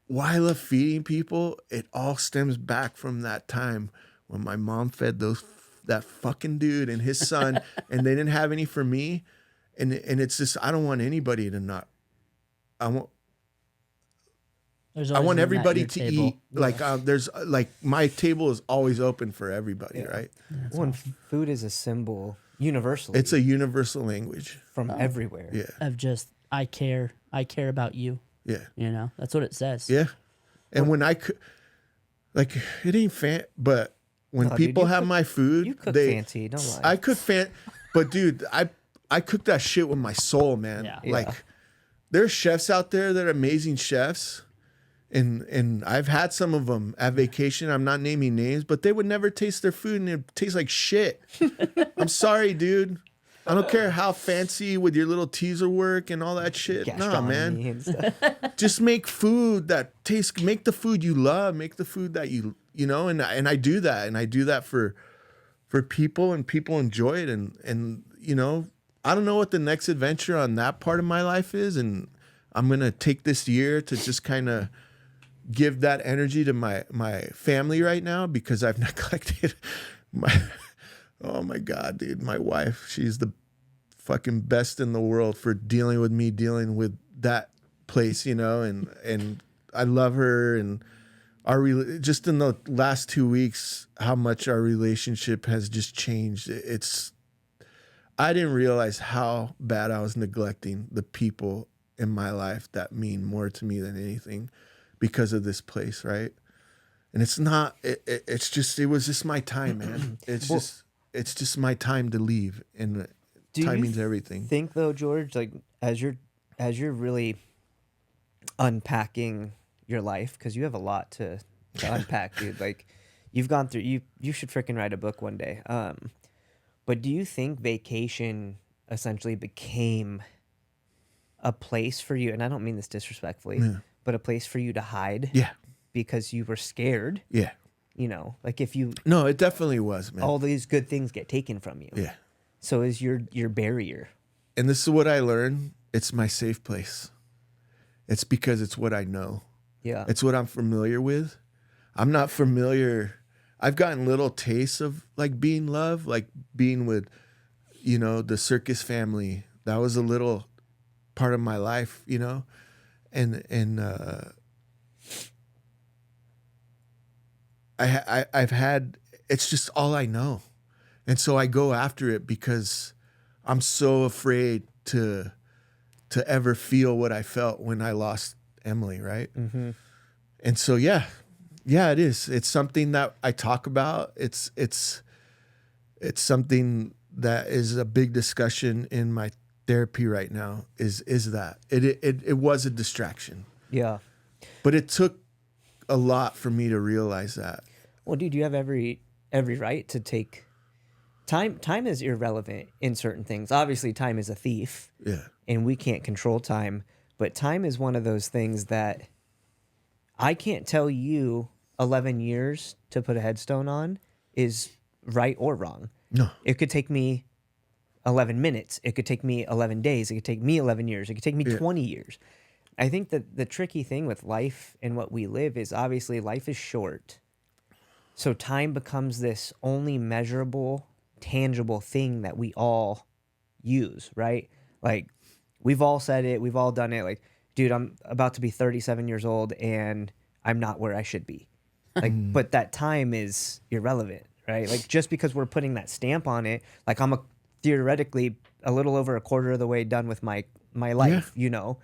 why I love feeding people, it all stems back from that time when my mom fed that fucking dude and his son, and they didn't have any for me. And it's just, I don't want anybody to not, I want everybody to eat. Yeah. Like, there's like, my table is always open for everybody, right? Well, awesome. Food is a symbol. Universally. It's a universal language. From everywhere. Yeah. Of just, I care about you. Yeah. That's what it says. Yeah. And when I could, like, it ain't but when people have my food, you cook fancy, don't lie. I cook but dude, I cook that shit with my soul, man. Yeah. Like, there's chefs out there that are amazing chefs. And I've had some of them at vacation. I'm not naming names, but they would never taste their food, and it tastes like shit. I'm sorry, dude. I don't care how fancy with your little teaser work and all that shit. Nah, man. Just make food that tastes. Make the food you love. Make the food that and I do that, and I do that for people, and people enjoy it, and I don't know what the next adventure on that part of my life is, and I'm gonna take this year to just kind of give that energy to my family right now, because I've neglected oh my God, dude, my wife, she's the fucking best in the world for dealing with that place, and I love her, and just in the last 2 weeks, how much our relationship has just changed. I didn't realize how bad I was neglecting the people in my life that mean more to me than anything, because of this place, right? And it's not. It's just. It was just my time, man. It's just my time to leave, and timing's everything. Think though, George, like as you're really unpacking your life, because you have a lot to unpack, dude. Like, you've gone through. You should freaking write a book one day. But do you think vacation essentially became a place for you, and I don't mean this disrespectfully, but a place for you to hide? Yeah. Because you were scared. Yeah. Like if you... No, it definitely was, man. All these good things get taken from you. Yeah. So is your barrier. And this is what I learned. It's my safe place. It's because it's what I know. Yeah. It's what I'm familiar with. I'm not familiar. I've gotten little tastes of like being loved, like being with, the circus family. That was a little part of my life, and I've had, it's just all I know. And so I go after it because I'm so afraid to ever feel what I felt when I lost Emily, right? Mm-hmm. And so yeah, it is. It's something that I talk about. It's something that is a big discussion in my therapy right now. Is that it was a distraction, Yeah. but it took a lot for me to realize that. Well, dude, you have every right to take time. Time is irrelevant in certain things. Obviously, time is a thief. Yeah. And we can't control time, but time is one of those things that I can't tell you 11 years to put a headstone on is right or wrong. No. It could take me 11 minutes. It could take me 11 days. It could take me 11 years. It could take me 20 years. I think that the tricky thing with life and what we live is obviously life is short. So time becomes this only measurable, tangible thing that we all use, right? Like, we've all said it. We've all done it. Like, dude, I'm about to be 37 years old and I'm not where I should be. Like, but that time is irrelevant, right? Like, just because we're putting that stamp on it, like I'm theoretically a little over a quarter of the way done with my life, you know?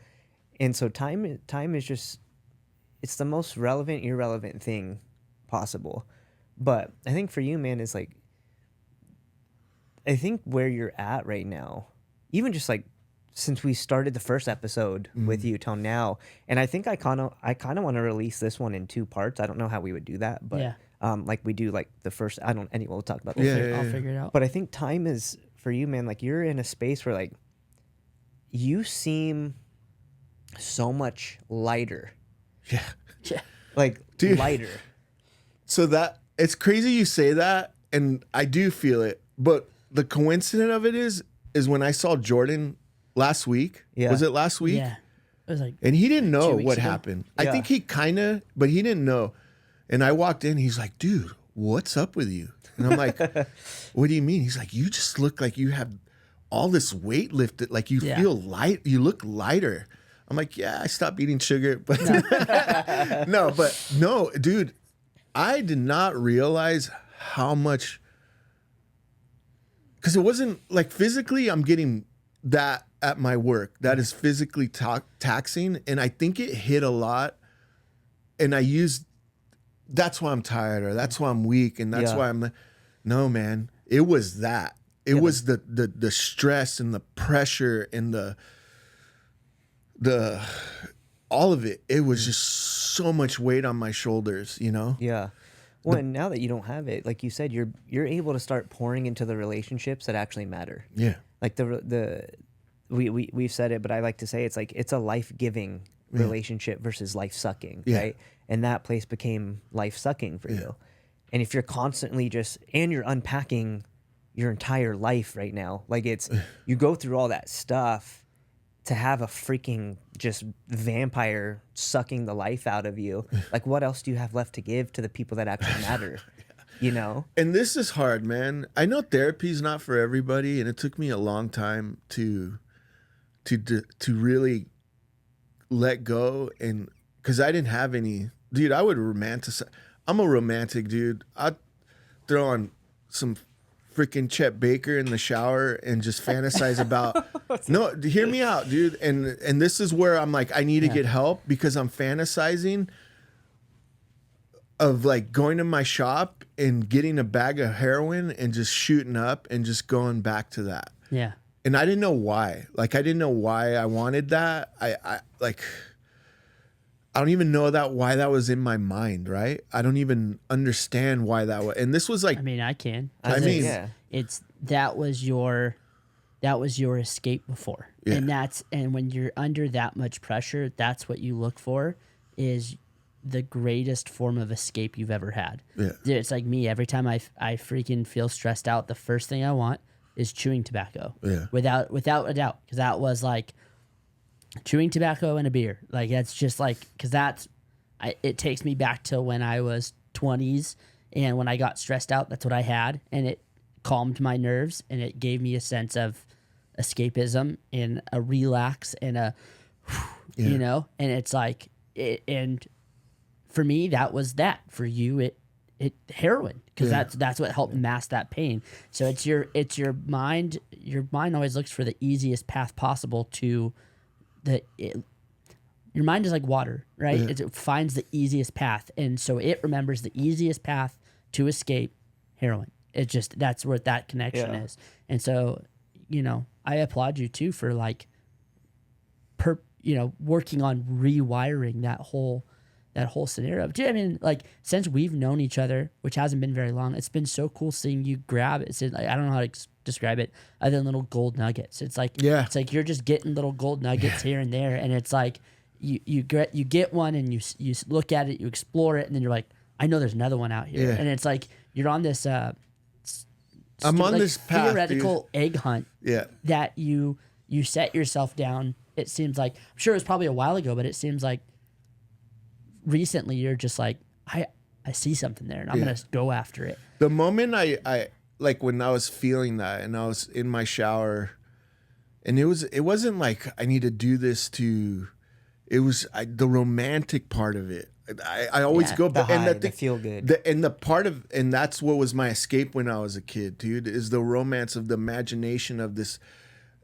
And so time is just, it's the most relevant, irrelevant thing possible. But I think for you, man, is like, I think where you're at right now, even just like since we started the first episode with you till now, and I think I kind of want to release this one in 2 parts. I don't know how we would do that, but like we do like the first. Anyway, we'll talk about that. I'll figure it out. But I think time is for you, man. Like, you're in a space where like you seem so much lighter. Yeah. Like, dude, lighter. So that it's crazy you say that, and I do feel it. But the coincidence of it is when I saw Jordan last week. Yeah. Was it last week? Yeah. It was like, And he didn't know 2 weeks what ago. happened. Yeah. I think he but he didn't know. And I walked in, he's like, dude, what's up with you? And I'm like, what do you mean? He's like, you just look like you have all this weight lifted, like you feel light, you look lighter. I'm like, yeah, I stopped eating sugar. But no, dude, I did not realize how much, because it wasn't like physically I'm getting that at my work. That is physically taxing. And I think it hit a lot. And that's why I'm tired, or that's why I'm weak. And that's why no, man, it was that. It was the stress and the pressure and the all of it. It was just so much weight on my shoulders, you know? Yeah. Well, and now that you don't have it, like you said, you're able to start pouring into the relationships that actually matter. Yeah. Like we've said it, but I like to say it's like it's a life-giving relationship versus life-sucking, right? And that place became life-sucking for you. And if you're constantly and you're unpacking your entire life right now, like you go through all that stuff to have a freaking just vampire sucking the life out of you. Like, what else do you have left to give to the people that actually matter? You know? And this is hard, man. I know therapy's not for everybody, and it took me a long time to really let go, and because I didn't have any, dude. I would romanticize. I'm a romantic dude. I'd throw on some freaking Chet Baker in the shower and just fantasize about. No, hear me out, dude. And this is where I'm like, I need to get help, because I'm fantasizing of like going to my shop and getting a bag of heroin and just shooting up and just going back to that. Yeah. And I didn't know why. Like, I didn't know why I wanted that. I don't even know why that was in my mind, right? I don't even understand why that was. And this was like, I mean, I can. I mean, That was your escape before. Yeah. And when you're under that much pressure, that's what you look for, is the greatest form of escape you've ever had. Yeah. Dude, it's like me. Every time I freaking feel stressed out, the first thing I want is chewing tobacco. Yeah. Without a doubt. Because that was like chewing tobacco and a beer. Like, that's just like, because it takes me back to when I was 20s, and when I got stressed out, that's what I had. And it calmed my nerves, and it gave me a sense of escapism and a relax and a, you know, and it's like, and for me, that was that. For you, it heroin, because Yeah. that's what helped mask that pain. So it's your mind. Your mind always looks for the easiest path possible to your mind is like water, right? Yeah. It finds the easiest path, and so it remembers the easiest path to escape heroin. It just, that's where that connection Yeah. is. And so, I applaud you too for like working on rewiring that whole scenario. Dude, I mean, like, since we've known each other, which hasn't been very long, it's been so cool seeing you grab it. Like, I don't know how to describe it other than little gold nuggets. It's like, Yeah. it's like you're just getting little gold nuggets here and there, and it's like you get one and you look at it, you explore it, and then you're like, I know there's another one out here. Yeah. And it's like you're on this I'm on this path, theoretical egg hunt Yeah. that you set yourself down. It seems like, I'm sure it was probably a while ago, but it seems like recently you're just like, I see something there, and I'm gonna go after it. The moment I like, when I was feeling that and I was in my shower, and it wasn't like I need to do this to, it was the romantic part of it. I always Yeah, go The back, high, and the feel good. and that's what was my escape when I was a kid, dude, is the romance of the imagination of this,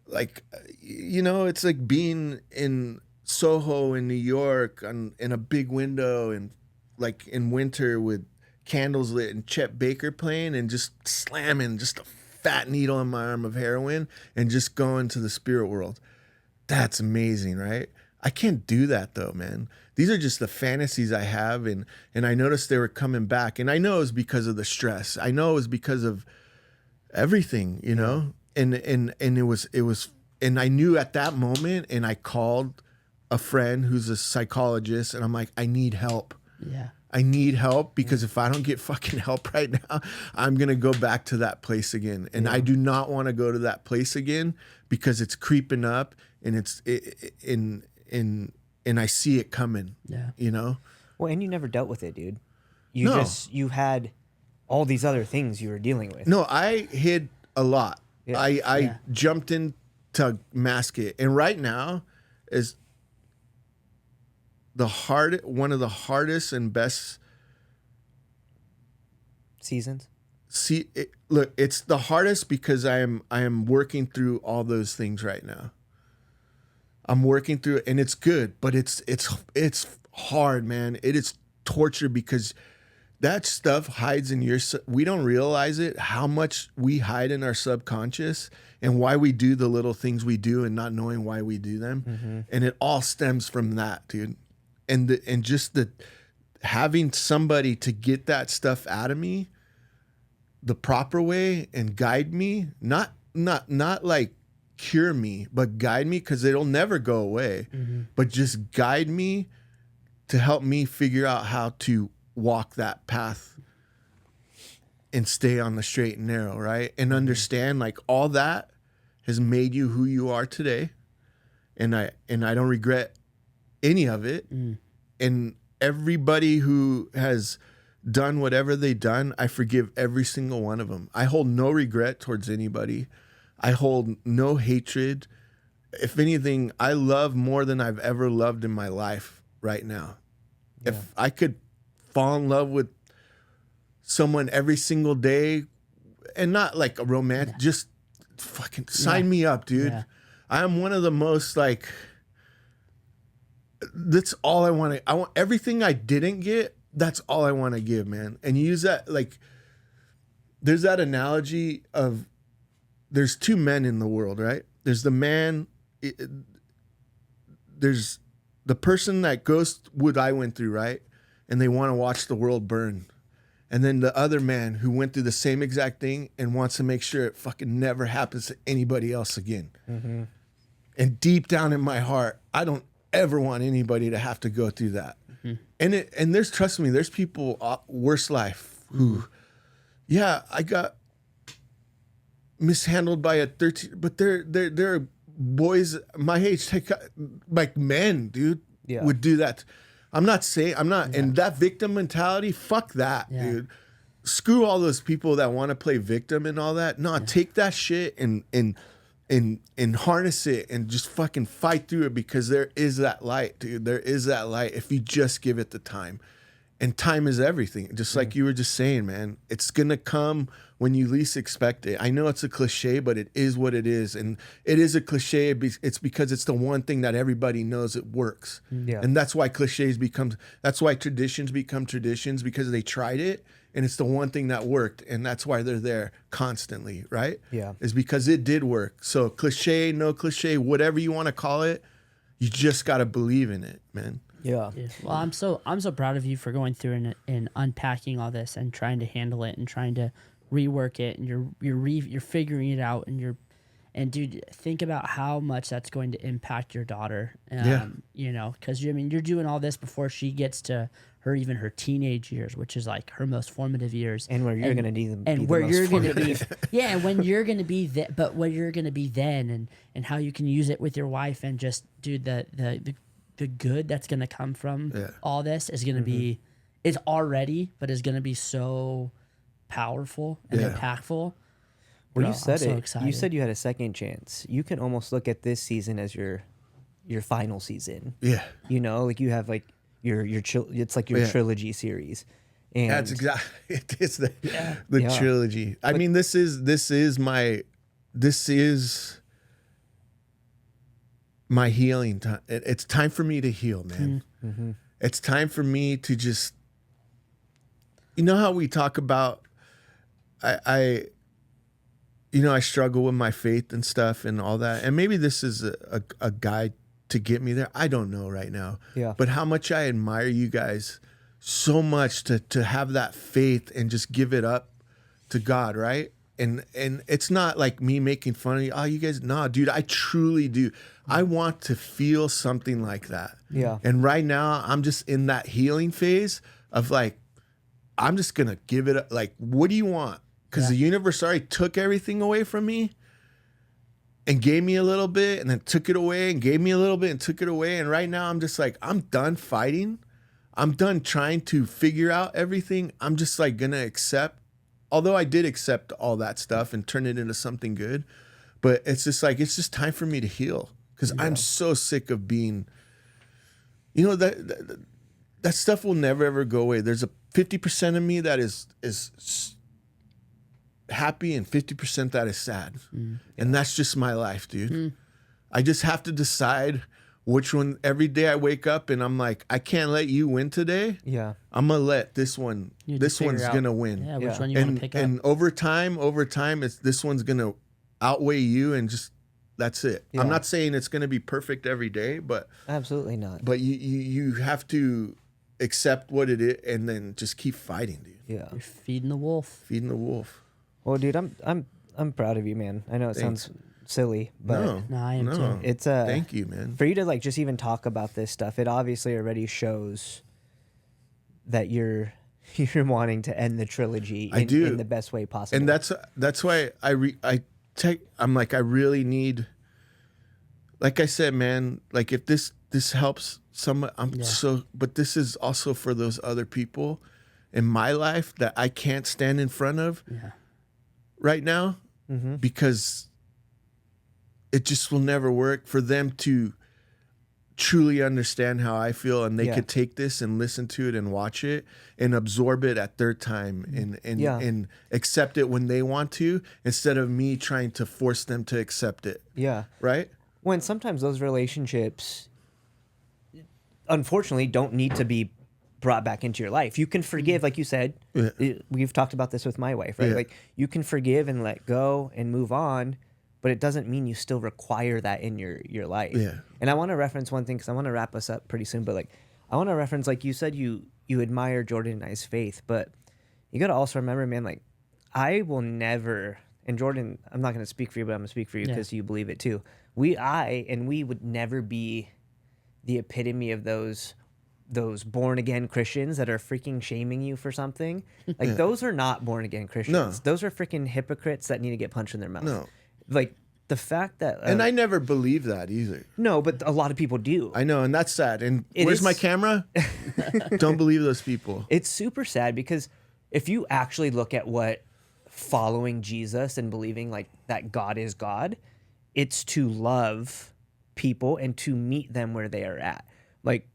like, it's like being in Soho in New York in a big window, and like in winter with candles lit and Chet Baker playing, and just slamming just a fat needle in my arm of heroin and just going to the spirit world. That's amazing, right? I can't do that though, man. These are just the fantasies I have, and I noticed they were coming back, and I know it was because of the stress. I know it was because of everything, and it was, and I knew at that moment, and I called a friend who's a psychologist, and I'm like, I need help. Yeah. I need help, because if I don't get fucking help right now, I'm going to go back to that place again. And I do not want to go to that place again, because it's creeping up, and and I see it coming. Yeah. Well, and you never dealt with it, dude. No. You had all these other things you were dealing with. No, I hid a lot. Yeah. I jumped in to mask it. And right now is one of the hardest and best Seasons. look, it's the hardest because I am working through all those things right now. I'm working through it, and it's good, but it's hard, man. It is torture, because that stuff hides in we don't realize it, how much we hide in our subconscious, and why we do the little things we do and not knowing why we do them. Mm-hmm. And it all stems from that, dude. And just the having somebody to get that stuff out of me the proper way and guide me, not like cure me, but guide me, because it'll never go away. Mm-hmm. But just guide me to help me figure out how to walk that path and stay on the straight and narrow, right? And understand, like, all that has made you who you are today, and I don't regret any of it. And everybody who has done whatever they've done, I forgive every single one of them. I hold no regret towards anybody. I hold no hatred. If anything, I love more than I've ever loved in my life right now. Yeah. If I could fall in love with someone every single day, and not like a romantic, just fucking sign me up, dude. Yeah. I am one of the most, like, that's all I want. I want everything I didn't get. That's all I want to give, man. And use that, like, there's that analogy of, there's two men in the world, right? There's the man, there's the person that goes what I went through, right? And they want to watch the world burn. And then the other man who went through the same exact thing and wants to make sure it fucking never happens to anybody else again. Mm-hmm. And deep down in my heart, I don't ever want anybody to have to go through that. Mm-hmm. And there's, trust me, there's people worse life who, yeah, I got mishandled by a 13, but they're boys my age, like men, dude, would do that. I'm not, and that victim mentality, fuck that, dude. Screw all those people that want to play victim and all that. No, take that shit and harness it and just fucking fight through it, because there is that light, dude. There is that light if you just give it the time. And time is everything. Just like you were just saying, man, it's going to come when you least expect it. I know it's a cliche, but it is what it is. And it is a cliche. It's because it's the one thing that everybody knows it works. Yeah. And that's why that's why traditions become traditions, because they tried it and it's the one thing that worked. And that's why they're there constantly, right? Yeah. Is because it did work. So cliche, no cliche, whatever you want to call it, you just got to believe in it, man. Yeah. Yeah. Well, I'm so proud of you for going through and unpacking all this and trying to handle it and trying to rework it, and you're figuring it out, and dude, think about how much that's going to impact your daughter. You know, because you're doing all this before she gets to her teenage years, which is like her most formative years, And where you're going to need them. and where you're going to be, yeah, and when you're going to be but where you're going to be then, and how you can use it with your wife, and just dude, the good that's going to come from all this is going to be, is already, but is going to be so powerful and impactful. Well, Bro, you said I'm so it. excited. You said you had a second chance. You can almost look at this season as your final season. Yeah. You know, like you have like it's like your trilogy series. And That's exactly, it's the Yeah. trilogy. I mean, this is my healing time. It's time for me to heal, man. Mm-hmm. It's time for me to just, you know how we talk about, I struggle with my faith and stuff and all that. And maybe this is a guide to get me there. I don't know right now. Yeah. But how much I admire you guys so much to have that faith and just give it up to God, right? And it's not like me making fun of you. Oh, you guys, no, dude, I truly do. I want to feel something like that. Yeah. And right now, I'm just in that healing phase of like, I'm just going to give it up. Like, what do you want? Because the universe already took everything away from me and gave me a little bit, and then took it away and gave me a little bit and took it away. And right now, I'm just like, I'm done fighting. I'm done trying to figure out everything. I'm just like going to accept. Although I did accept all that stuff and turn it into something good, but it's just like, it's just time for me to heal, because I'm so sick of being, that stuff will never ever go away. There's a 50% of me that is happy and 50% that is sad, and that's just my life, dude. I just have to decide which one. Every day I wake up and I'm like, I can't let you win today. Yeah. I'm gonna let this one. This one's gonna win. Yeah, which one you want to pick up. And over time, it's this one's gonna outweigh you, and just that's it. Yeah. I'm not saying it's gonna be perfect every day, but Absolutely not. But you have to accept what it is, and then just keep fighting, dude. Yeah. You're feeding the wolf. Feeding the wolf. Well, dude, I'm proud of you, man. I know it sounds silly, but No, I am too. it's thank you, man. for you to like just even talk about this stuff. It obviously already shows that you're wanting to end the trilogy in the best way possible. And that's why I'm like, I really need, like I said, man, like if this helps someone, but this is also for those other people in my life that I can't stand in front of right now, because it just will never work for them to truly understand how I feel, and they could take this and listen to it and watch it and absorb it at their time and accept it when they want to, instead of me trying to force them to accept it. Yeah. Right? When sometimes those relationships, unfortunately, don't need to be brought back into your life. You can forgive, like you said. We've talked about this with my wife, right? Like you can forgive and let go and move on, but it doesn't mean you still require that in your life. Yeah. And I want to reference one thing, because I want to wrap us up pretty soon, but like I want to reference, like you said, you admire Jordan and I's faith, but you got to also remember, man, like I will never, and Jordan, I'm not going to speak for you, but I'm going to speak for you because you believe it too. We would never be the epitome of those born again Christians that are freaking shaming you for something. Like those are not born again Christians. No. Those are freaking hypocrites that need to get punched in their mouth. No. Like the fact that And I never believed that either. no, but a lot of people do. I know, and that's sad. And It where's is- my camera? Don't believe those people. It's super sad, because if you actually look at what following Jesus and believing like that God is God, it's to love people and to meet them where they are at. Like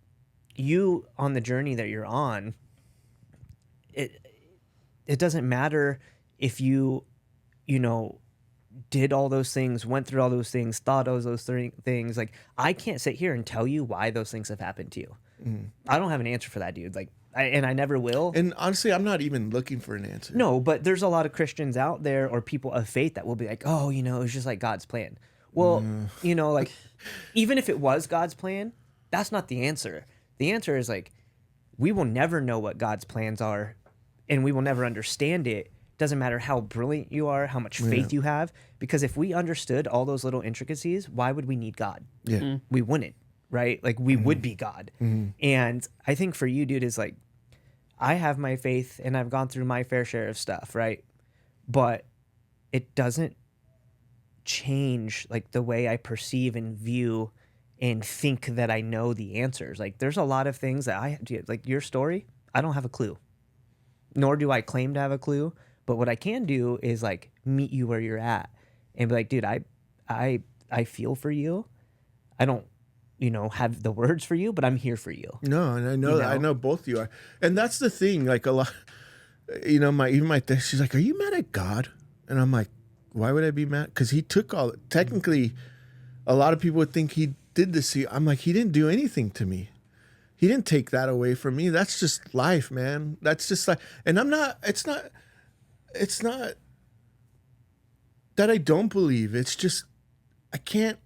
you on the journey that you're on, it doesn't matter if you know, did all those things, went through all those things, thought all those things. Like, I can't sit here and tell you why those things have happened to you. I don't have an answer for that, dude. Like, I never will. And honestly, I'm not even looking for an answer. No, but there's a lot of Christians out there or people of faith that will be like, oh, you know, it was just like God's plan. Well, you know, like, even if it was God's plan, that's not the answer. The answer is like, we will never know what God's plans are, and we will never understand it. Doesn't matter how brilliant you are, how much faith you have, because if we understood all those little intricacies, why would we need God? Yeah. We wouldn't, right? Like, we would be God. And I think for you, dude, is like, I have my faith and I've gone through my fair share of stuff, right? But it doesn't change like the way I perceive and view and think that I know the answers. Like, there's a lot of things that I do, like your story, I don't have a clue, nor do I claim to have a clue. But what I can do is like meet you where you're at and be like, dude, I feel for you. I don't, you know, have the words for you, but I'm here for you. No, and I know, You know? I know both you are. And that's the thing, like a lot, you know, she's like, are you mad at God? And I'm like, why would I be mad? Because he took technically, a lot of people would think he did this. I'm like, he didn't do anything to me. He didn't take that away from me. That's just life, man. That's just like, and it's not that I don't believe. It's just, I can't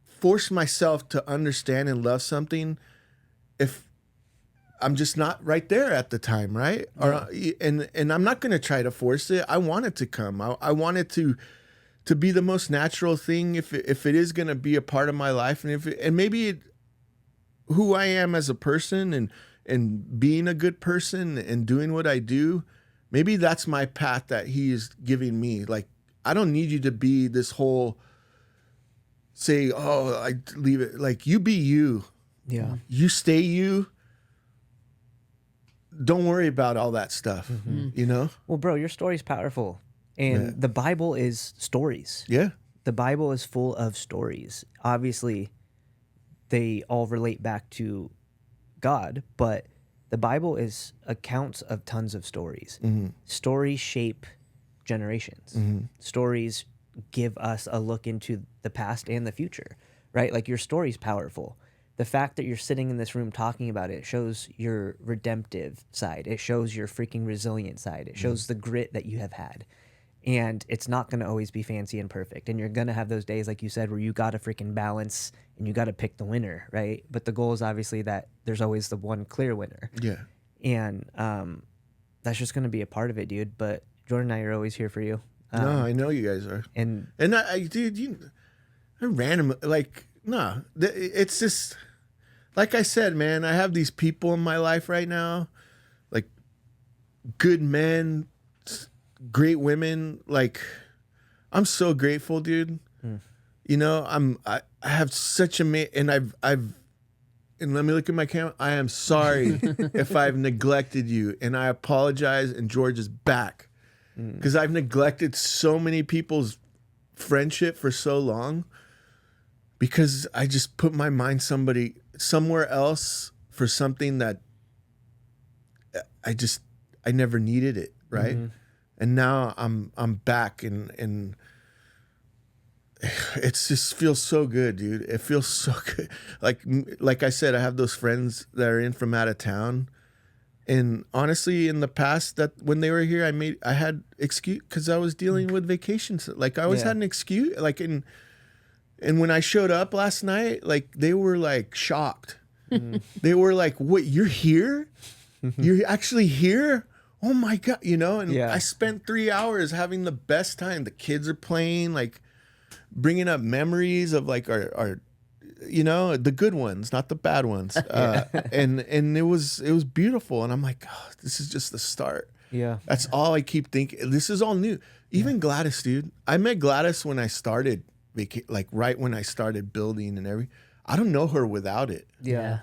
force myself to understand and love something if I'm just not right there at the time, right? Or and I'm not going to try to force it. I want it to come. I want it to be the most natural thing if it is going to be a part of my life, and maybe who I am as a person and being a good person and doing what I do, maybe that's my path that he is giving me. Like, I don't need you to be this whole say, oh, I leave it. Like, you be you. Yeah. You stay you. Don't worry about all that stuff, you know? Well, bro, your story's powerful. And the Bible is stories. Yeah. The Bible is full of stories. Obviously, they all relate back to God, but the Bible is accounts of tons of stories. Stories shape generations. Stories give us a look into the past and the future, right? Like, your story's powerful. The fact that you're sitting in this room talking about it shows your redemptive side. It shows your freaking resilient side. It shows the grit that you have had. And it's not going to always be fancy and perfect. And you're going to have those days, like you said, where you got to freaking balance and you got to pick the winner, right? But the goal is obviously that there's always the one clear winner. Yeah. And that's just going to be a part of it, dude. But Jordan and I are always here for you. No, I know you guys are. And dude, I randomly, like, no, it's just, like I said, man, I have these people in my life right now, like good men, great women. Like, I'm so grateful, dude. You know, I have such and and let me look at my camera. I am sorry if I've neglected you, and I apologize. And George is back because I've neglected so many people's friendship for so long because I just put my mind somewhere else for something that I never needed it, right? And now I'm back and it just feels so good, dude. It feels so good. Like I said, I have those friends that are in from out of town. And honestly, in the past, that when they were here, I had excuse because I was dealing with vacations. Like, I always had an excuse. Like, and when I showed up last night, like, they were like shocked. They were like, "What? You're here? You're actually here? Oh my God!" You know. And I spent 3 hours having the best time. The kids are playing, like, bringing up memories of like our you know, the good ones, not the bad ones. And it was beautiful. And I'm like, oh, this is just the start. yeah, That's all I keep thinking. This is all new. Even Gladys, dude. I met Gladys when I started, like right when I started building and everything. I don't know her without it. yeah,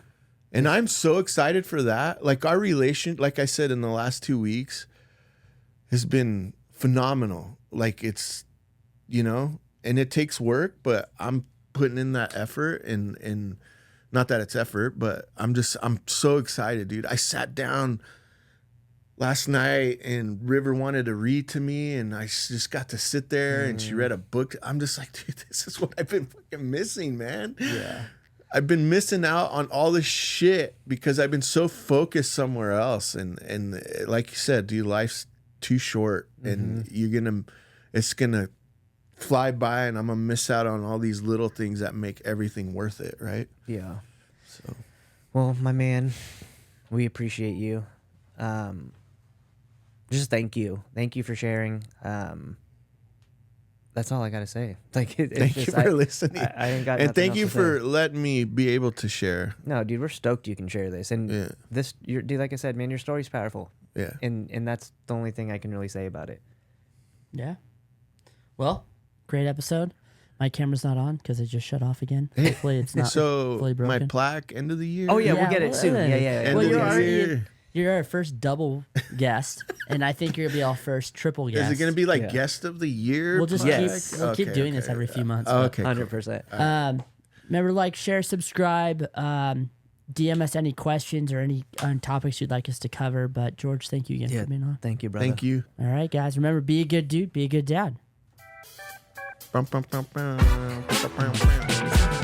And I'm so excited for that. Like, our relation, like I said, in the last 2 weeks has been phenomenal. Like, it's, you know, and it takes work, but I'm putting in that effort and not that it's effort, but I'm so excited, dude. I sat down last night, and River wanted to read to me, and I just got to sit there, and she read a book. I'm just like, dude, this is what I've been fucking missing, man. Yeah. I've been missing out on all this shit because I've been so focused somewhere else. And like you said, dude, life's too short, and it's gonna fly by, and I'm gonna miss out on all these little things that make everything worth it, right? Yeah. So, Well, my man, we appreciate you. Just thank you. Thank you for sharing. That's all I gotta say. Like, thank you for listening, I ain't got and nothing thank else you to for say. letting me be able to share. No, dude, we're stoked you can share this, and dude, like I said, man, your story's powerful. Yeah, and that's the only thing I can really say about it. Yeah. Well, great episode. My camera's not on because it just shut off again. Hopefully it's not fully So broken. my plaque, end of the year. Oh yeah, Yeah, we'll get it well, soon. yeah. Yeah. End Well, of you're the already year. you're our first double guest, and I think you're gonna be our first triple guest. Is it gonna be like Yeah. guest of the year? We'll just Yes. keep doing this every few months. Okay, 100%. Remember, like, share, subscribe. DM us any questions or any topics you'd like us to cover. But George, thank you again Yeah. for being on. Thank you, brother. Thank you. All right, guys. Remember, be a good dude, be a good dad. Bum, bum, bum, bum, bum, bum, bum.